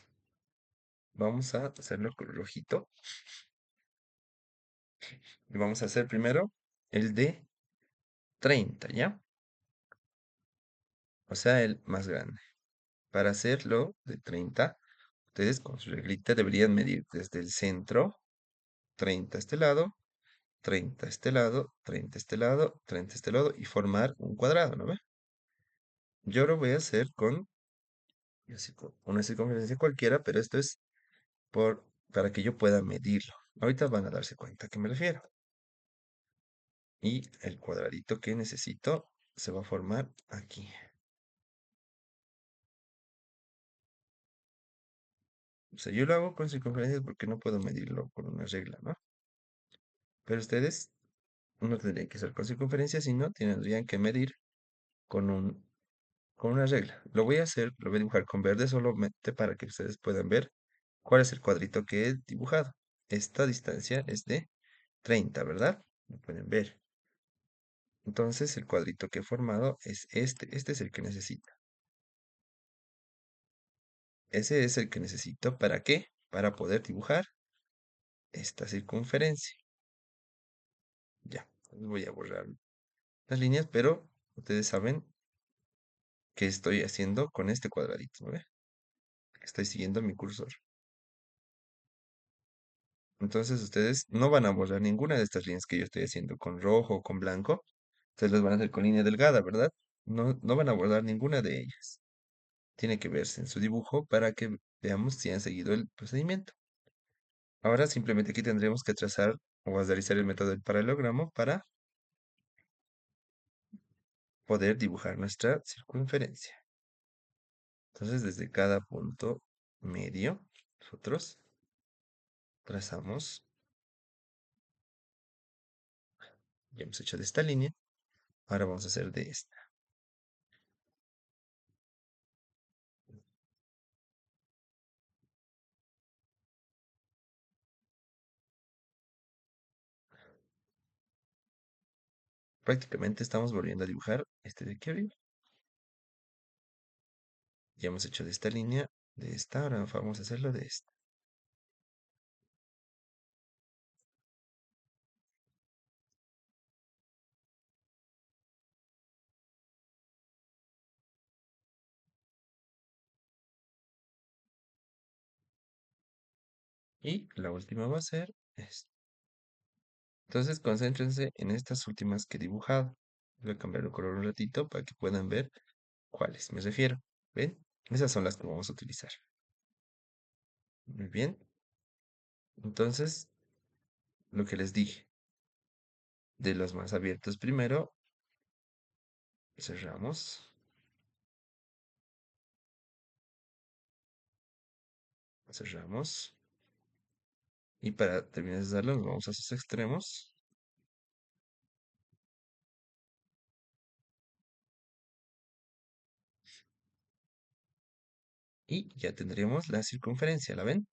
vamos a hacerlo con rojito. Y vamos a hacer primero el de 30, ¿ya? O sea, el más grande. Para hacerlo de 30, ustedes con su reglita deberían medir desde el centro, 30 a este lado, 30 a este lado, 30 a este lado, 30 a este lado y formar un cuadrado, ¿no ve? Yo lo voy a hacer con una circunferencia cualquiera, pero esto es para que yo pueda medirlo. Ahorita van a darse cuenta a qué me refiero. Y el cuadradito que necesito se va a formar aquí. O sea, yo lo hago con circunferencias porque no puedo medirlo con una regla, ¿no? Pero ustedes no tendrían que ser con circunferencias, sino tendrían que medir con con una regla. Lo voy a hacer, lo voy a dibujar con verde solamente para que ustedes puedan ver cuál es el cuadrito que he dibujado. Esta distancia es de 30, ¿verdad? Lo pueden ver. Entonces el cuadrito que he formado es este. Este es el que necesito. Ese es el que necesito. ¿Para qué? Para poder dibujar esta circunferencia. Ya, voy a borrar las líneas, pero ustedes saben qué estoy haciendo con este cuadradito, ¿no? Estoy siguiendo mi cursor. Entonces ustedes no van a borrar ninguna de estas líneas que yo estoy haciendo con rojo o con blanco. Ustedes las van a hacer con línea delgada, ¿verdad? No, no van a borrar ninguna de ellas. Tiene que verse en su dibujo para que veamos si han seguido el procedimiento. Ahora simplemente aquí tendremos que trazar o realizar el método del paralelogramo para poder dibujar nuestra circunferencia. Entonces desde cada punto medio, nosotros trazamos, ya hemos hecho de esta línea, ahora vamos a hacer de esta. Prácticamente estamos volviendo a dibujar este de aquí arriba. Ya hemos hecho de esta línea, de esta, ahora vamos a hacerlo de esta. Y la última va a ser esta. Entonces concéntrense en estas últimas que he dibujado. Voy a cambiar el color un ratito para que puedan ver cuáles me refiero. ¿Ven? Esas son las que vamos a utilizar. Muy bien. Entonces, lo que les dije, de los más abiertos primero, cerramos, cerramos. Y para terminar de darlo, nos vamos a sus extremos. Y ya tendríamos la circunferencia, ¿la ven?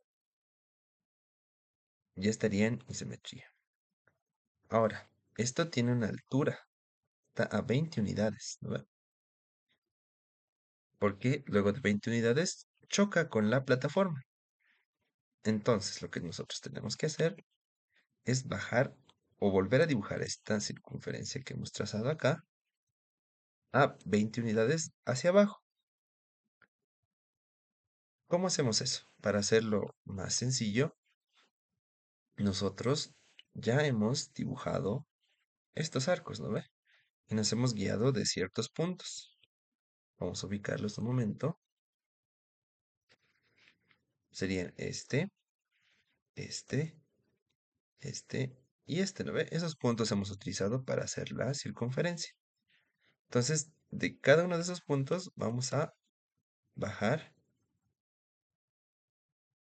Ya estaría en isometría. Ahora, esto tiene una altura. Está a 20 unidades, ¿no ve? Porque luego de 20 unidades choca con la plataforma. Entonces, lo que nosotros tenemos que hacer es bajar o volver a dibujar esta circunferencia que hemos trazado acá a 20 unidades hacia abajo. ¿Cómo hacemos eso? Para hacerlo más sencillo, nosotros ya hemos dibujado estos arcos, ¿no ve? Y nos hemos guiado de ciertos puntos. Vamos a ubicarlos un momento. Serían este, y este, ¿no ve? Esos puntos hemos utilizado para hacer la circunferencia. Entonces, de cada uno de esos puntos vamos a bajar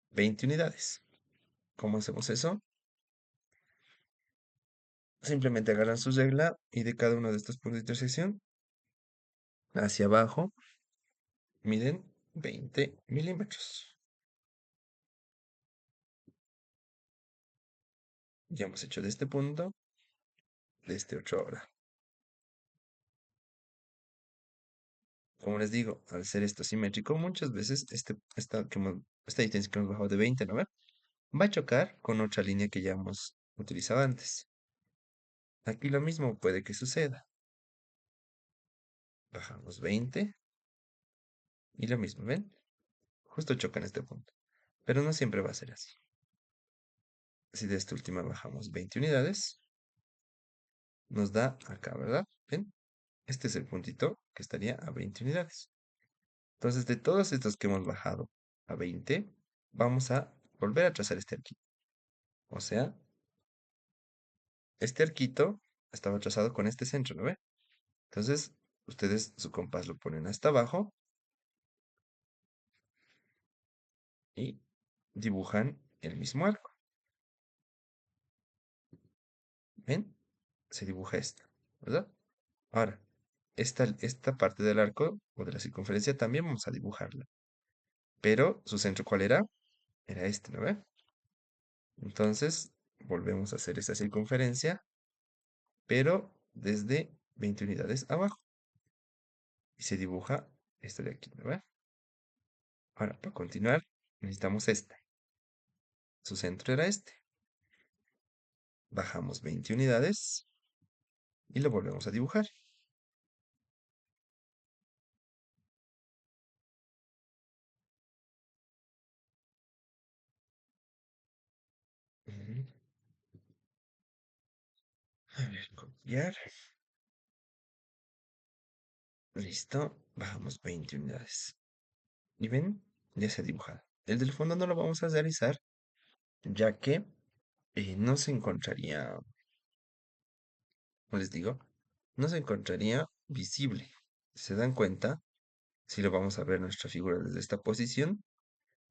20 unidades. ¿Cómo hacemos eso? Simplemente agarran su regla y de cada uno de estos puntos de intersección hacia abajo miden 20 milímetros. Ya hemos hecho de este punto, de este otro ahora. Como les digo, al ser esto simétrico, muchas veces esta distancia que hemos bajado de 20, ¿no ve? Va a chocar con otra línea que ya hemos utilizado antes. Aquí lo mismo puede que suceda. Bajamos 20 y lo mismo, ¿ven? Justo choca en este punto. Pero no siempre va a ser así. Si de esta última bajamos 20 unidades, nos da acá, ¿verdad? ¿Ven? Este es el puntito que estaría a 20 unidades. Entonces, de todos estos que hemos bajado a 20, vamos a volver a trazar este arquito. O sea, este arquito estaba trazado con este centro, ¿no ve? Entonces, ustedes su compás lo ponen hasta abajo y dibujan el mismo arco. ¿Ven? Se dibuja esto, ¿verdad? Ahora, esta parte del arco o de la circunferencia también vamos a dibujarla. Pero su centro, ¿cuál era? Era este, ¿no ve? Entonces, volvemos a hacer esta circunferencia, pero desde 20 unidades abajo. Y se dibuja esto de aquí, ¿no ve? Ahora, para continuar, necesitamos este. Su centro era este. Bajamos 20 unidades y lo volvemos a dibujar. Ujú. A ver, copiar. Listo. Bajamos 20 unidades. ¿Y ven? Ya se ha dibujado. El del fondo no lo vamos a realizar, ya que no se encontraría, como les digo, no se encontraría visible. ¿Se dan cuenta? Si lo vamos a ver nuestra figura desde esta posición,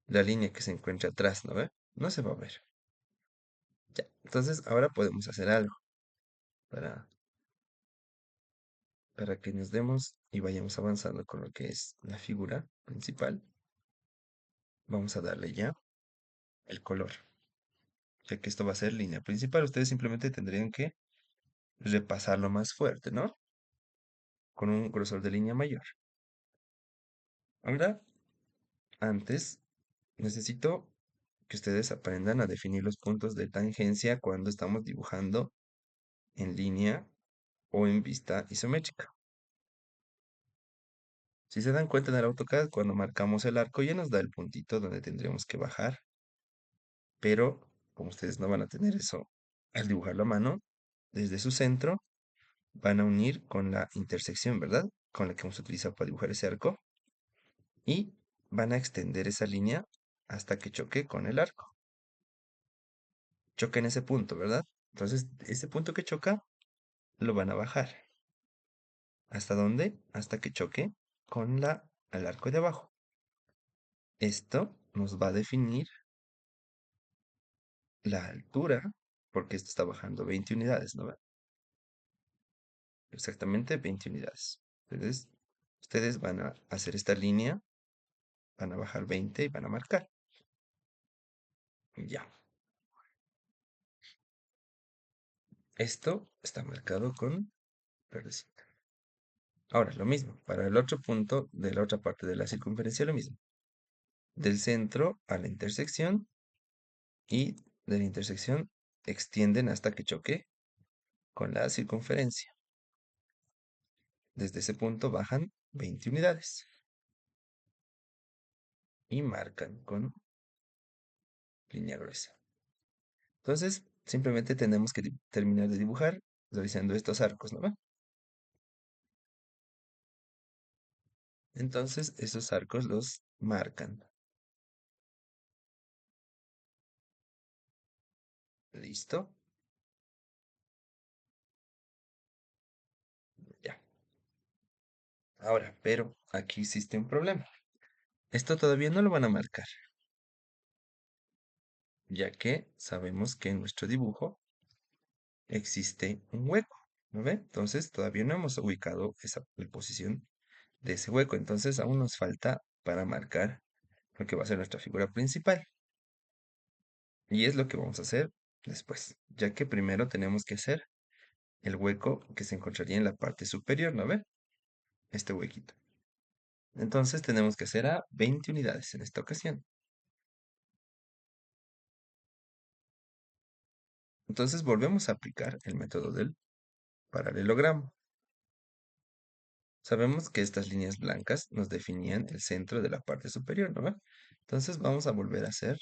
la línea que se encuentra atrás, ¿no ve? No se va a ver. Ya. Entonces, ahora podemos hacer algo para, para que nos demos y vayamos avanzando con lo que es la figura principal. Vamos a darle ya el color, ya que esto va a ser línea principal. Ustedes simplemente tendrían que repasarlo más fuerte, ¿no? Con un grosor de línea mayor. Ahora, antes, necesito que ustedes aprendan a definir los puntos de tangencia cuando estamos dibujando en línea o en vista isométrica. Si se dan cuenta en el AutoCAD, cuando marcamos el arco ya nos da el puntito donde tendremos que bajar, pero como ustedes no van a tener eso al dibujarlo a mano, desde su centro van a unir con la intersección, ¿verdad? Con la que vamos a utilizar para dibujar ese arco y van a extender esa línea hasta que choque con el arco. Choca en ese punto, ¿verdad? Entonces, ese punto que choca lo van a bajar. ¿Hasta dónde? Hasta que choque con el arco de abajo. Esto nos va a definir la altura, porque esto está bajando 20 unidades, ¿no? Exactamente 20 unidades. Entonces, ustedes van a hacer esta línea, van a bajar 20 y van a marcar. Ya. Esto está marcado con verdecito. Ahora, lo mismo, para el otro punto de la otra parte de la circunferencia, lo mismo. Del centro a la intersección y de la intersección extienden hasta que choque con la circunferencia. Desde ese punto bajan 20 unidades y marcan con línea gruesa. Entonces, simplemente tenemos que terminar de dibujar realizando estos arcos, ¿no? Entonces, esos arcos los marcan. ¿Listo? Ya. Ahora, pero aquí existe un problema. Esto todavía no lo van a marcar, ya que sabemos que en nuestro dibujo existe un hueco, ¿no ve? Entonces, todavía no hemos ubicado la posición de ese hueco. Entonces, aún nos falta para marcar lo que va a ser nuestra figura principal. Y es lo que vamos a hacer después, ya que primero tenemos que hacer el hueco que se encontraría en la parte superior, ¿no ve? Este huequito. Entonces tenemos que hacer a 20 unidades en esta ocasión. Entonces volvemos a aplicar el método del paralelogramo. Sabemos que estas líneas blancas nos definían el centro de la parte superior, ¿no ve? Entonces vamos a volver a hacer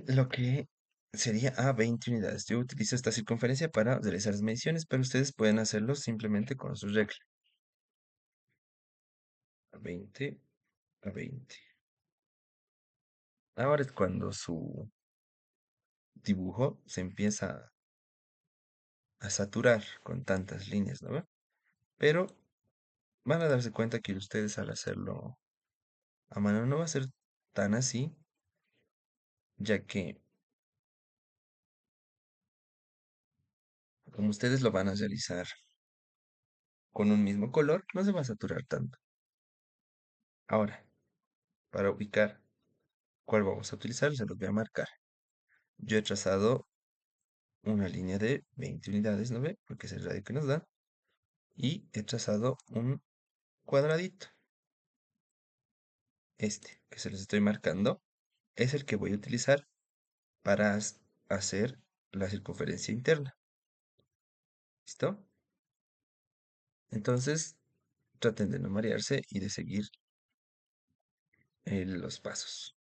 lo que sería a 20 unidades. Yo utilizo esta circunferencia para realizar las mediciones, pero ustedes pueden hacerlo simplemente con su regla. A 20, a 20. Ahora es cuando su dibujo se empieza a saturar con tantas líneas, ¿no ve? Pero van a darse cuenta que ustedes al hacerlo a mano no va a ser tan así, ya que como ustedes lo van a realizar con un mismo color, no se va a saturar tanto. Ahora, para ubicar cuál vamos a utilizar, se los voy a marcar. Yo he trazado una línea de 20 unidades, ¿no ve? Porque es el radio que nos da. Y he trazado un cuadradito. Este que se los estoy marcando es el que voy a utilizar para hacer la circunferencia interna. ¿Listo? Entonces, traten de no marearse y de seguir los pasos.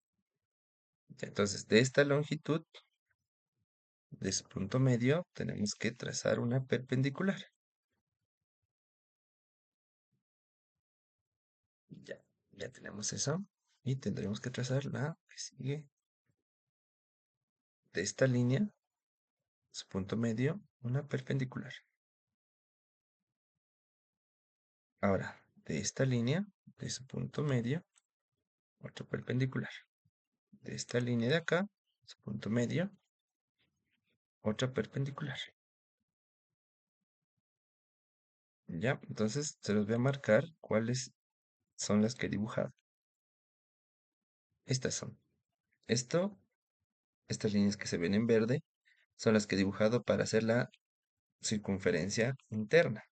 Entonces, de esta longitud, de ese punto medio, tenemos que trazar una perpendicular. Ya, ya tenemos eso. Y tendremos que trazar la que sigue de esta línea, su punto medio, una perpendicular. Ahora, de esta línea, de su punto medio, otro perpendicular. De esta línea de acá, su punto medio, otra perpendicular. Ya, entonces se los voy a marcar cuáles son las que he dibujado. Estas son. Esto, estas líneas que se ven en verde, son las que he dibujado para hacer la circunferencia interna,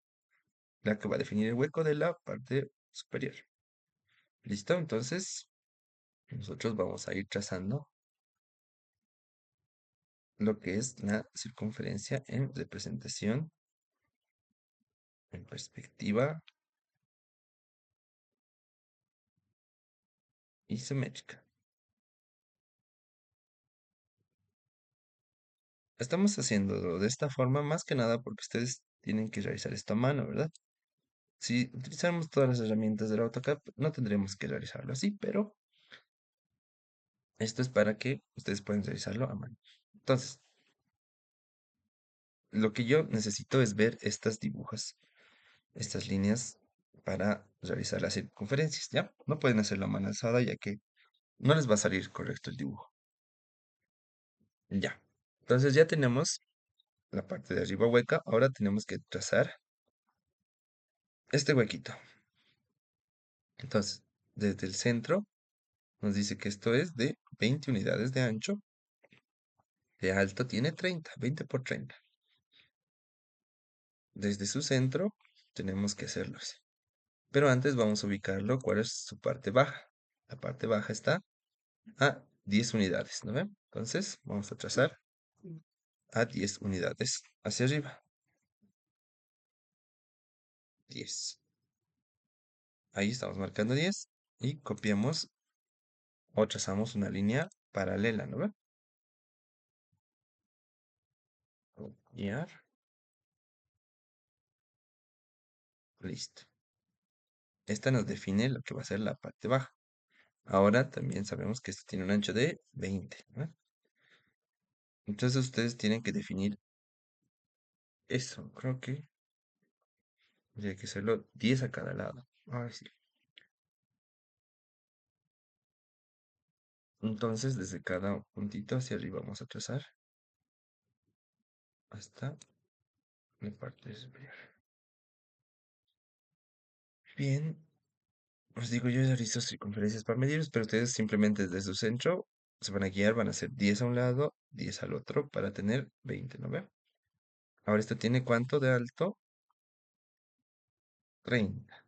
la que va a definir el hueco de la parte superior. ¿Listo? Entonces, nosotros vamos a ir trazando lo que es la circunferencia en representación, en perspectiva isométrica. Estamos haciéndolo de esta forma más que nada porque ustedes tienen que realizar esto a mano, ¿verdad? Si utilizamos todas las herramientas del AutoCAD, no tendremos que realizarlo así, pero esto es para que ustedes puedan realizarlo a mano. Entonces, lo que yo necesito es ver estas dibujos, estas líneas para realizar las circunferencias, ¿ya? No pueden hacerlo a mano alzada ya que no les va a salir correcto el dibujo. Ya. Entonces ya tenemos la parte de arriba hueca. Ahora tenemos que trazar este huequito. Entonces, desde el centro nos dice que esto es de 20 unidades de ancho. De alto tiene 30, 20 por 30. Desde su centro tenemos que hacerlo así. Pero antes vamos a ubicarlo cuál es su parte baja. La parte baja está a 10 unidades, ¿no ven? Entonces vamos a trazar a 10 unidades hacia arriba. 10. Ahí estamos marcando 10 y copiamos o trazamos una línea paralela, ¿no ven? Copiar. Listo. Esta nos define lo que va a ser la parte baja. Ahora también sabemos que esto tiene un ancho de 20, ¿no? Entonces ustedes tienen que definir eso. Creo que tendría que hacerlo 10 a cada lado. Ay, sí. Entonces desde cada puntito hacia arriba vamos a trazar hasta la parte superior. Bien, os digo, yo ya realizo circunferencias para medirlos, pero ustedes simplemente desde su centro se van a guiar, van a hacer 10 a un lado, 10 al otro para tener 20, ¿no ve? Ahora esto tiene ¿cuánto de alto? 30.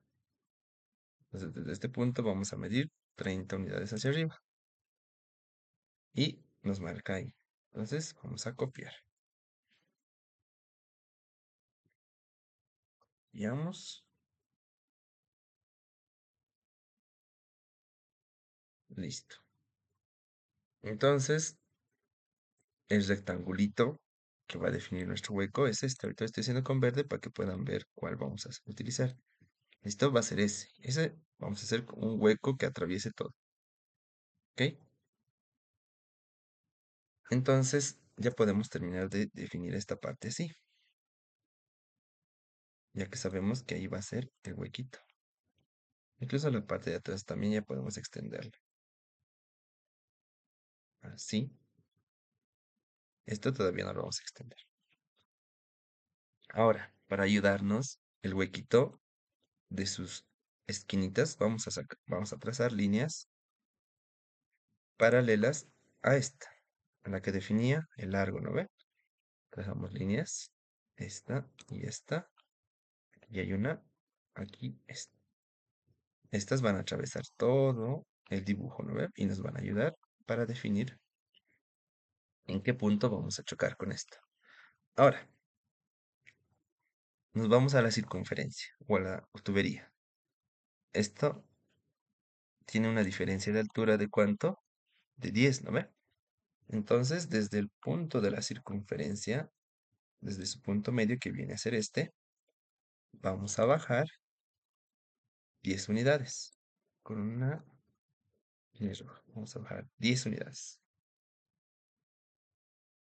Entonces desde este punto vamos a medir 30 unidades hacia arriba y nos marca ahí. Entonces vamos a copiar. Guiamos. Listo. Entonces el rectangulito que va a definir nuestro hueco es este. Ahorita lo estoy haciendo con verde para que puedan ver cuál vamos a utilizar. Esto va a ser ese. Ese vamos a hacer un hueco que atraviese todo. ¿Ok? Entonces ya podemos terminar de definir esta parte así. Ya que sabemos que ahí va a ser el huequito. Incluso la parte de atrás también ya podemos extenderla. Así. Esto todavía no lo vamos a extender. Ahora, para ayudarnos, el huequito de sus esquinitas, vamos a trazar líneas paralelas a esta, a la que definía el largo, ¿no ve? Trazamos líneas, esta y esta, y hay una aquí, esta. Estas van a atravesar todo el dibujo, ¿no ve? Y nos van a ayudar para definir en qué punto vamos a chocar con esto. Ahora, nos vamos a la circunferencia o a la tubería. Esto tiene una diferencia de altura de ¿cuánto? De 10, ¿no ve? Entonces, desde el punto de la circunferencia, desde su punto medio que viene a ser este, vamos a bajar 10 unidades. Con una línea roja. Vamos a bajar 10 unidades.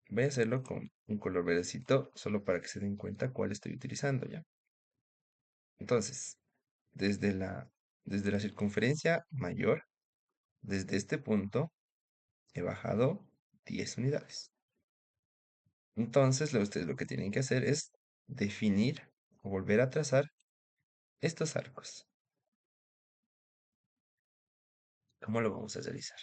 Voy a hacerlo con un color verdecito solo para que se den cuenta cuál estoy utilizando ya. Entonces, desde desde la circunferencia mayor, desde este punto, he bajado 10 unidades. Entonces, ustedes lo que tienen que hacer es definir o volver a trazar estos arcos. ¿Cómo lo vamos a realizar?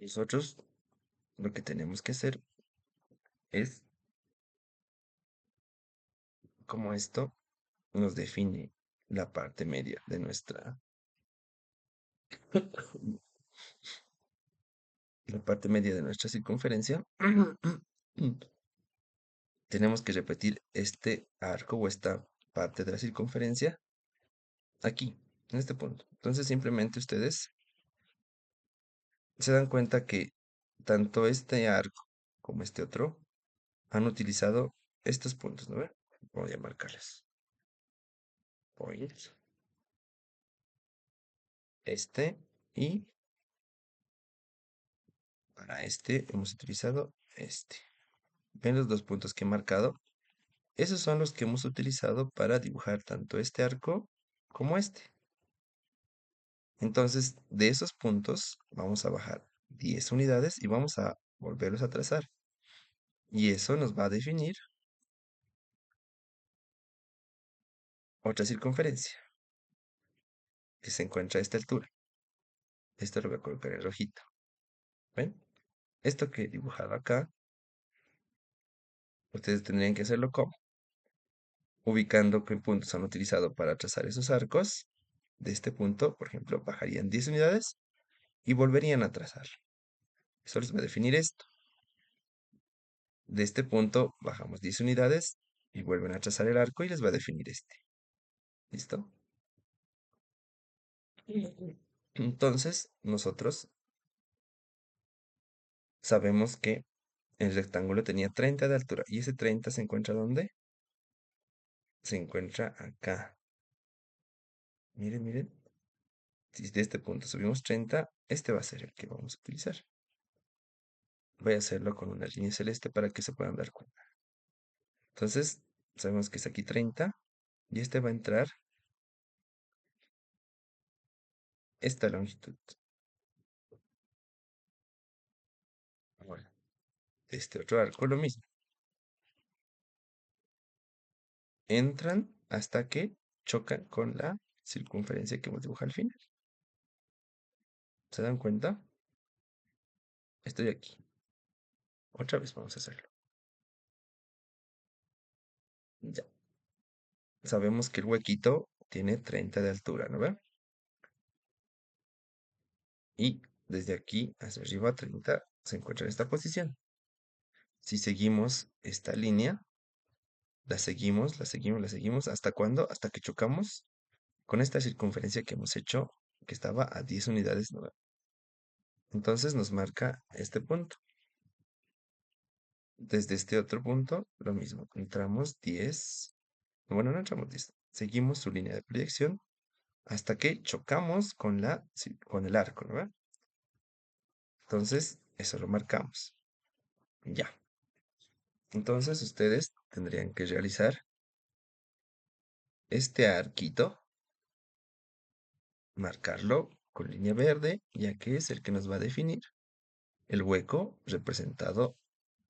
Nosotros lo que tenemos que hacer es como esto nos define la parte media de la parte media de nuestra circunferencia. Tenemos que repetir este arco o esta parte de la circunferencia aquí, en este punto. Entonces simplemente ustedes se dan cuenta que tanto este arco como este otro han utilizado estos puntos, ¿no ven? Voy a marcarles. Point, este, y para este hemos utilizado este. ¿Ven los dos puntos que he marcado? Esos son los que hemos utilizado para dibujar tanto este arco como este. Entonces, de esos puntos vamos a bajar 10 unidades y vamos a volverlos a trazar. Y eso nos va a definir otra circunferencia que se encuentra a esta altura. Esto lo voy a colocar en rojito. ¿Ven? Esto que he dibujado acá, ustedes tendrían que hacerlo como ubicando qué puntos han utilizado para trazar esos arcos. De este punto, por ejemplo, bajarían 10 unidades y volverían a trazar. Eso les va a definir esto. De este punto bajamos 10 unidades y vuelven a trazar el arco y les va a definir este. ¿Listo? Entonces, nosotros sabemos que el rectángulo tenía 30 de altura. ¿Y ese 30 se encuentra dónde? Se encuentra acá. Miren, miren. Si de este punto subimos 30, este va a ser el que vamos a utilizar. Voy a hacerlo con una línea celeste para que se puedan dar cuenta. Entonces, sabemos que es aquí 30 y este va a entrar esta longitud. Ahora, este otro arco lo mismo. Entran hasta que chocan con la circunferencia que hemos dibujado al final. ¿Se dan cuenta? Estoy aquí. Otra vez vamos a hacerlo. Ya. Sabemos que el huequito tiene 30 de altura, ¿no ve? Y desde aquí hacia arriba 30 se encuentra en esta posición. Si seguimos esta línea, la seguimos, la seguimos, la seguimos. ¿Hasta cuándo? Hasta que chocamos con esta circunferencia que hemos hecho, que estaba a 10 unidades, ¿no ve? Entonces nos marca este punto. Desde este otro punto, lo mismo. Entramos 10. Bueno, no entramos 10. Seguimos su línea de proyección hasta que chocamos con con el arco, ¿no ve? Entonces, eso lo marcamos. Ya. Entonces, ustedes tendrían que realizar este arquito, marcarlo con línea verde, ya que es el que nos va a definir el hueco representado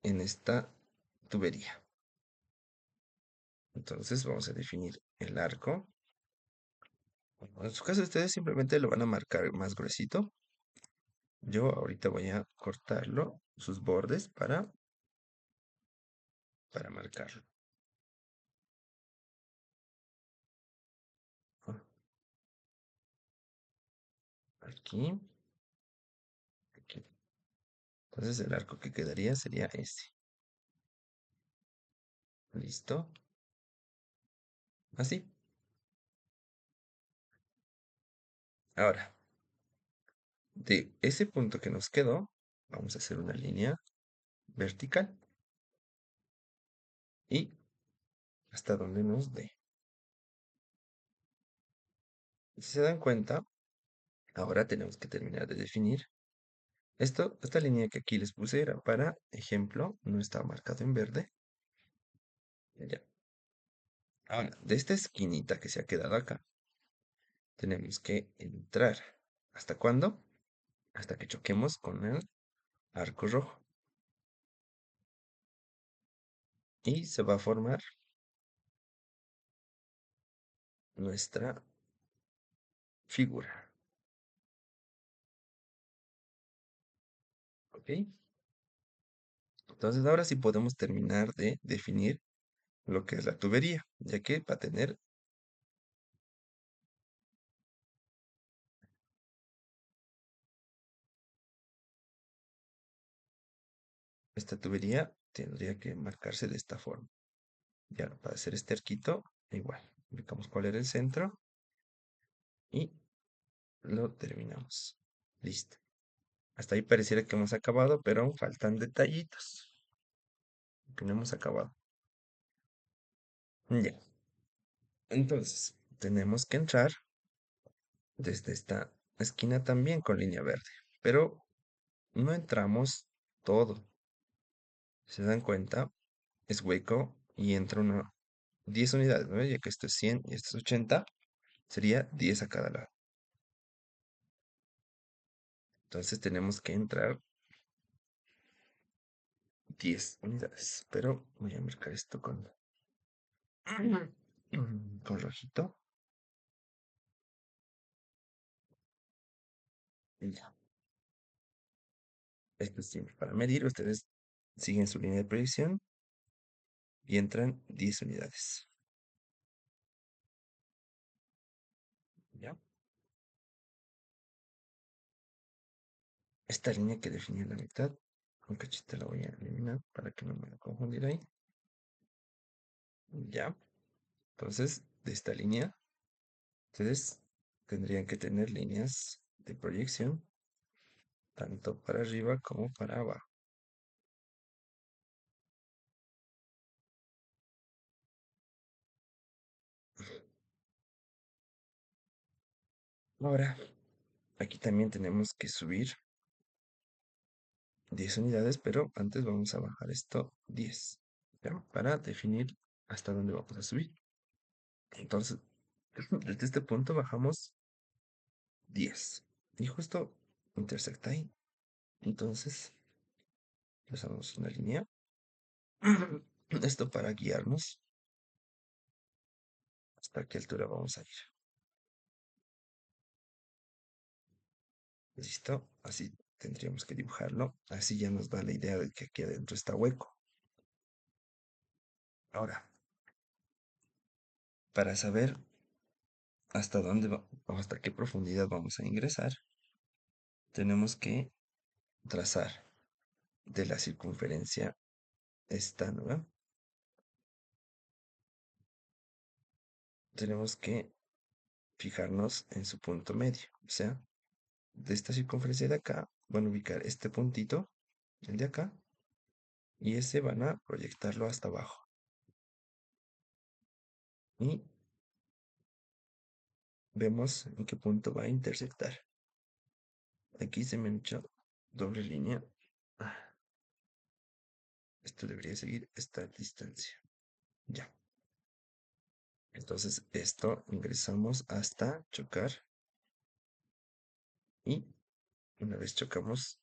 en esta tubería. Entonces, vamos a definir el arco. Bueno, en su caso, ustedes simplemente lo van a marcar más gruesito. Yo ahorita voy a cortarlo, sus bordes, para marcarlo. Ah, aquí, aquí. Entonces el arco que quedaría sería este. ¿Listo? Así. Ahora, de ese punto que nos quedó, vamos a hacer una línea vertical y hasta donde nos dé. Si se dan cuenta, ahora tenemos que terminar de definir esta línea que aquí les puse era para ejemplo, no está marcado en verde. Ya. Ahora, de esta esquinita que se ha quedado acá, tenemos que entrar. ¿Hasta cuándo? Hasta que choquemos con el arco rojo. Y se va a formar nuestra figura. ¿ok? Entonces ahora sí podemos terminar de definir lo que es la tubería, ya que va a tener esta tubería, tendría que marcarse de esta forma. Ya para hacer este arquito, igual, ubicamos cuál era el centro y lo terminamos. Listo. Hasta ahí pareciera que hemos acabado, pero aún faltan detallitos que no hemos acabado. Ya. Entonces, tenemos que entrar desde esta esquina también con línea verde, pero no entramos todo. Si se dan cuenta, es hueco y entra una 10 unidades, ¿no? Ya que esto es 100 y esto es 80, sería 10 a cada lado. Entonces tenemos que entrar 10 unidades, pero voy a marcar esto con rojito. Y ya. Esto es siempre para medir. Ustedes siguen su línea de proyección y entran 10 unidades. ¿Ya? Esta línea que definía la mitad, un cachito la voy a eliminar para que no me voy a confundir ahí. ¿Ya? Entonces, de esta línea, ustedes tendrían que tener líneas de proyección tanto para arriba como para abajo. Ahora, aquí también tenemos que subir 10 unidades, pero antes vamos a bajar esto 10, ¿ya? Para definir hasta dónde vamos a subir. Entonces, desde este punto bajamos 10 y justo intersecta ahí. Entonces, trazamos una línea. Esto para guiarnos hasta qué altura vamos a ir. ¿Listo? Así tendríamos que dibujarlo. Así ya nos da la idea de que aquí adentro está hueco. Ahora, para saber hasta dónde o hasta qué profundidad vamos a ingresar, tenemos que trazar de la circunferencia esta, ¿no? Tenemos que fijarnos en su punto medio. O sea, de esta circunferencia de acá van a ubicar este puntito, el de acá, y ese van a proyectarlo hasta abajo. Y vemos en qué punto va a intersectar. Aquí se me ha hecho doble línea. Ah, esto debería seguir esta distancia. Ya. Entonces esto ingresamos hasta chocar y una vez chocamos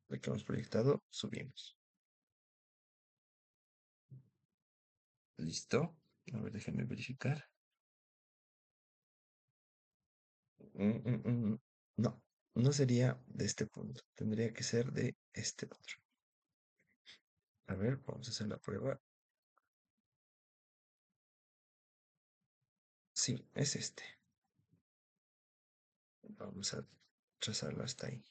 lo que hemos proyectado, subimos. ¿Listo? A ver, déjenme verificar. No, no sería de este punto. Tendría que ser de este otro. A ver, vamos a hacer la prueba. Sí, es este. Vamos a trazarlo hasta ahí.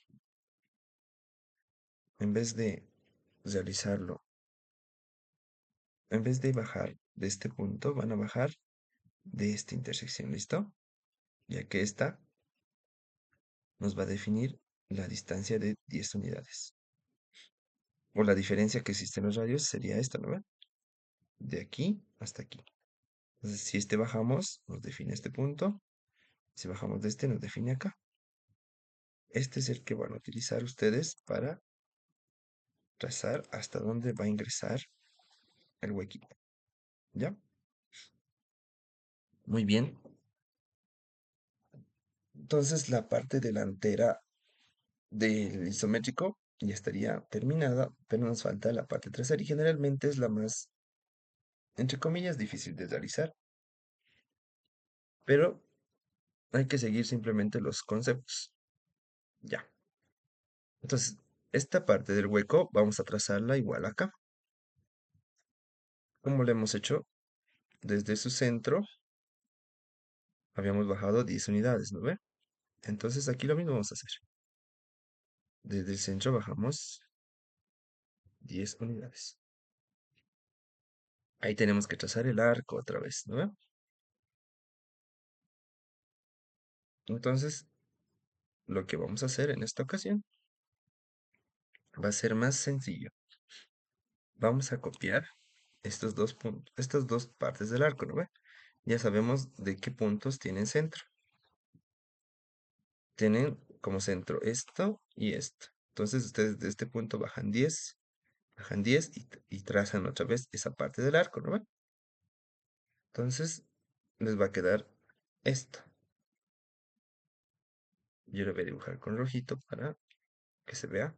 En vez de realizarlo, en vez de bajar de este punto, van a bajar de esta intersección. ¿Listo? Ya que esta nos va a definir la distancia de 10 unidades. O la diferencia que existe en los radios sería esta, ¿no ven? De aquí hasta aquí. Entonces, si este bajamos, nos define este punto. Si bajamos de este, nos define acá. Este es el que van a utilizar ustedes para trazar hasta dónde va a ingresar el huequito. ¿Ya? Muy bien. Entonces, la parte delantera del isométrico ya estaría terminada, pero nos falta la parte trasera y generalmente es la más, entre comillas, difícil de realizar. Pero hay que seguir simplemente los conceptos. Ya. Entonces, esta parte del hueco vamos a trazarla igual acá, como lo hemos hecho desde su centro, habíamos bajado 10 unidades, ¿no ve? Entonces aquí lo mismo vamos a hacer. Desde el centro bajamos 10 unidades. Ahí tenemos que trazar el arco otra vez, ¿no ve? Entonces, lo que vamos a hacer en esta ocasión va a ser más sencillo. Vamos a copiar estos dos puntos, estas dos partes del arco, ¿no ve? Ya sabemos de qué puntos tienen centro. Tienen como centro esto y esto. Entonces ustedes de este punto bajan 10 y trazan otra vez esa parte del arco, ¿no ve? Entonces les va a quedar esto. Yo lo voy a dibujar con rojito para que se vea.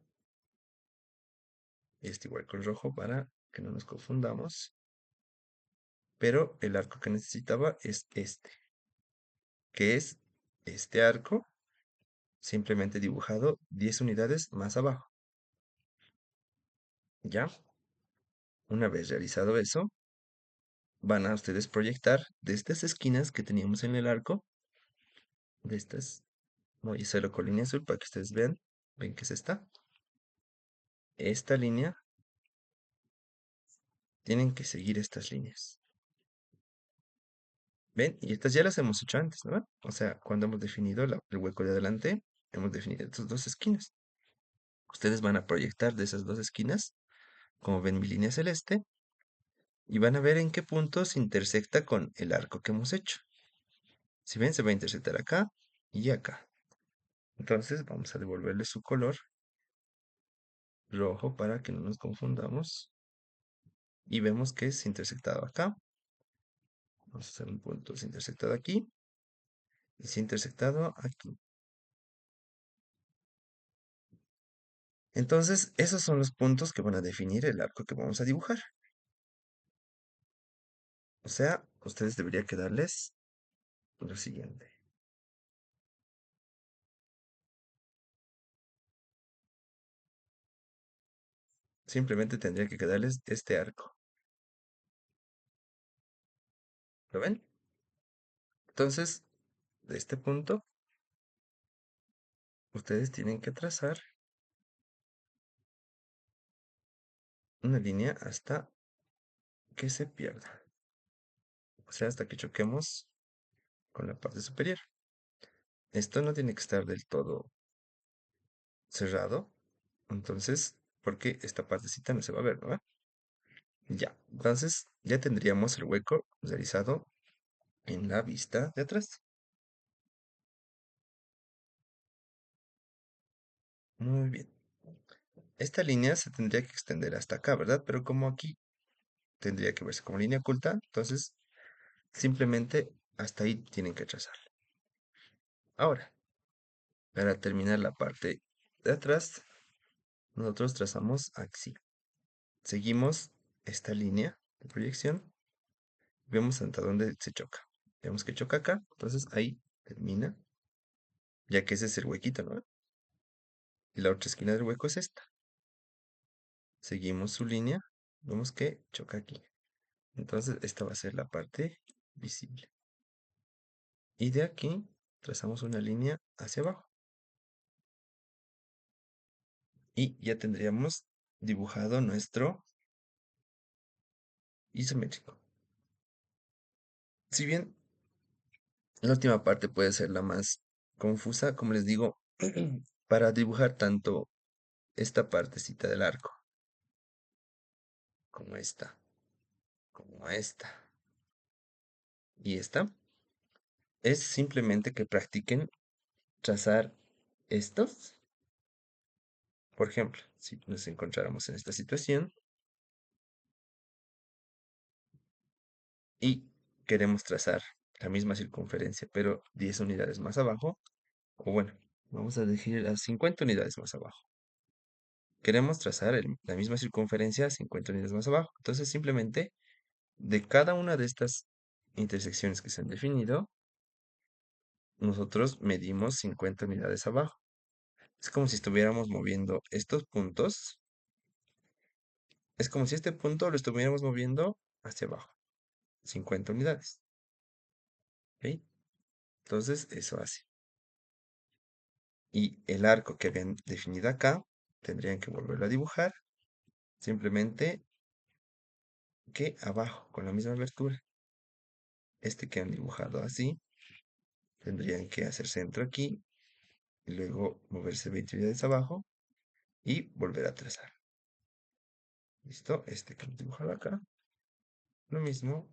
Y este igual con rojo para que no nos confundamos. Pero el arco que necesitaba es este, que es este arco, simplemente dibujado 10 unidades más abajo. ¿Ya? Una vez realizado eso, van a ustedes proyectar de estas esquinas que teníamos en el arco, de estas, voy a hacerlo con línea azul para que ustedes vean, ven que es esta línea, tienen que seguir estas líneas. ¿Ven? Y estas ya las hemos hecho antes, ¿no? O sea, cuando hemos definido el hueco de adelante, hemos definido estas dos esquinas. Ustedes van a proyectar de esas dos esquinas, como ven mi línea celeste, y van a ver en qué punto se intersecta con el arco que hemos hecho. Si ven, se va a intersectar acá y acá. Entonces vamos a devolverle su color rojo para que no nos confundamos. Y vemos que es intersectado acá. Vamos a hacer un punto, es intersectado aquí. Y es intersectado aquí. Entonces, esos son los puntos que van a definir el arco que vamos a dibujar. O sea, ustedes deberían quedarles lo siguiente. Simplemente tendría que quedarles este arco. ¿Lo ven? Entonces, de este punto, ustedes tienen que trazar una línea hasta que se pierda. O sea, hasta que choquemos con la parte superior. Esto no tiene que estar del todo cerrado. Entonces, porque esta partecita no se va a ver, ¿no? Ya, entonces ya tendríamos el hueco realizado en la vista de atrás. Muy bien. Esta línea se tendría que extender hasta acá, ¿verdad? Pero como aquí tendría que verse como línea oculta, entonces simplemente hasta ahí tienen que trazar. Ahora, para terminar la parte de atrás, nosotros trazamos así. Seguimos esta línea de proyección. Vemos hasta dónde se choca. Vemos que choca acá, entonces ahí termina, ya que ese es el huequito, ¿no? Y la otra esquina del hueco es esta. Seguimos su línea, vemos que choca aquí. Entonces esta va a ser la parte visible. Y de aquí trazamos una línea hacia abajo. Y ya tendríamos dibujado nuestro isométrico. Si bien la última parte puede ser la más confusa, como les digo, para dibujar tanto esta partecita del arco como esta y esta, es simplemente que practiquen trazar estos. Por ejemplo, si nos encontráramos en esta situación y queremos trazar la misma circunferencia, pero 10 unidades más abajo, o bueno, vamos a decir las 50 unidades más abajo. Queremos trazar la misma circunferencia 50 unidades más abajo. Entonces, simplemente de cada una de estas intersecciones que se han definido, nosotros medimos 50 unidades abajo. Es como si estuviéramos moviendo estos puntos. Es como si este punto lo estuviéramos moviendo hacia abajo. 50 unidades. ¿Ok? Entonces, eso hace. Y el arco que habían definido acá, tendrían que volverlo a dibujar. Simplemente que abajo, con la misma abertura. Este que han dibujado así, tendrían que hacer centro aquí y luego moverse 20 unidades abajo y volver a trazar. ¿Listo? Este que hemos dibujado acá, lo mismo.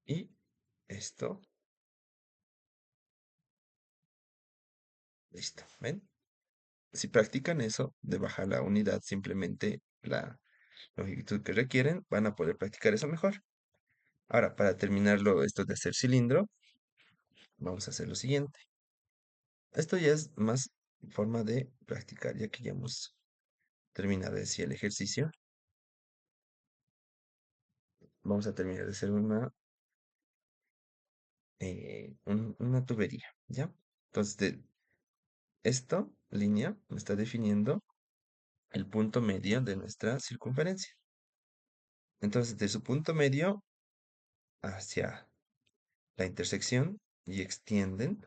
Y esto, listo. ¿Ven? Si practican eso de bajar la unidad, simplemente la longitud que requieren, van a poder practicar eso mejor. Ahora, para terminarlo, esto de hacer cilindro, vamos a hacer lo siguiente. Esto ya es más forma de practicar, ya que ya hemos terminado así el ejercicio. Vamos a terminar de hacer una tubería, ¿ya? Entonces, esta línea me está definiendo el punto medio de nuestra circunferencia. Entonces, de su punto medio hacia la intersección y extienden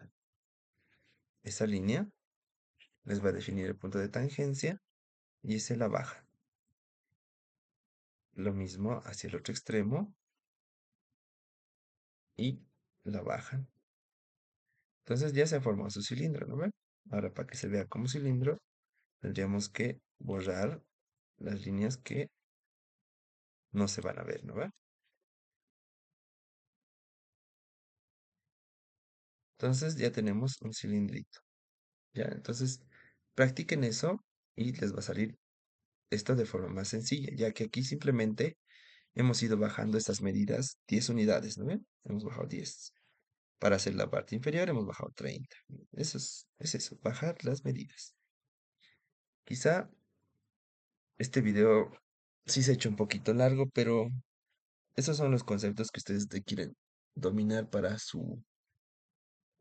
esa línea, les va a definir el punto de tangencia y se la baja. Lo mismo hacia el otro extremo y la bajan. Entonces ya se ha formado su cilindro, ¿no ven? Ahora, para que se vea como cilindro, tendríamos que borrar las líneas que no se van a ver, ¿no ven? Entonces ya tenemos un cilindrito. Ya, entonces practiquen eso y les va a salir esto de forma más sencilla, ya que aquí simplemente hemos ido bajando estas medidas 10 unidades, ¿no ven? Hemos bajado 10. Para hacer la parte inferior hemos bajado 30. Es eso, bajar las medidas. Quizá este video sí se ha hecho un poquito largo, pero esos son los conceptos que ustedes te quieren dominar para su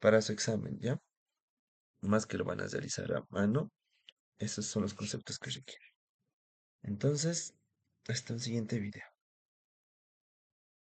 examen, ¿ya? Más que lo van a realizar a mano, esos son los conceptos que requieren. Entonces, hasta el siguiente video.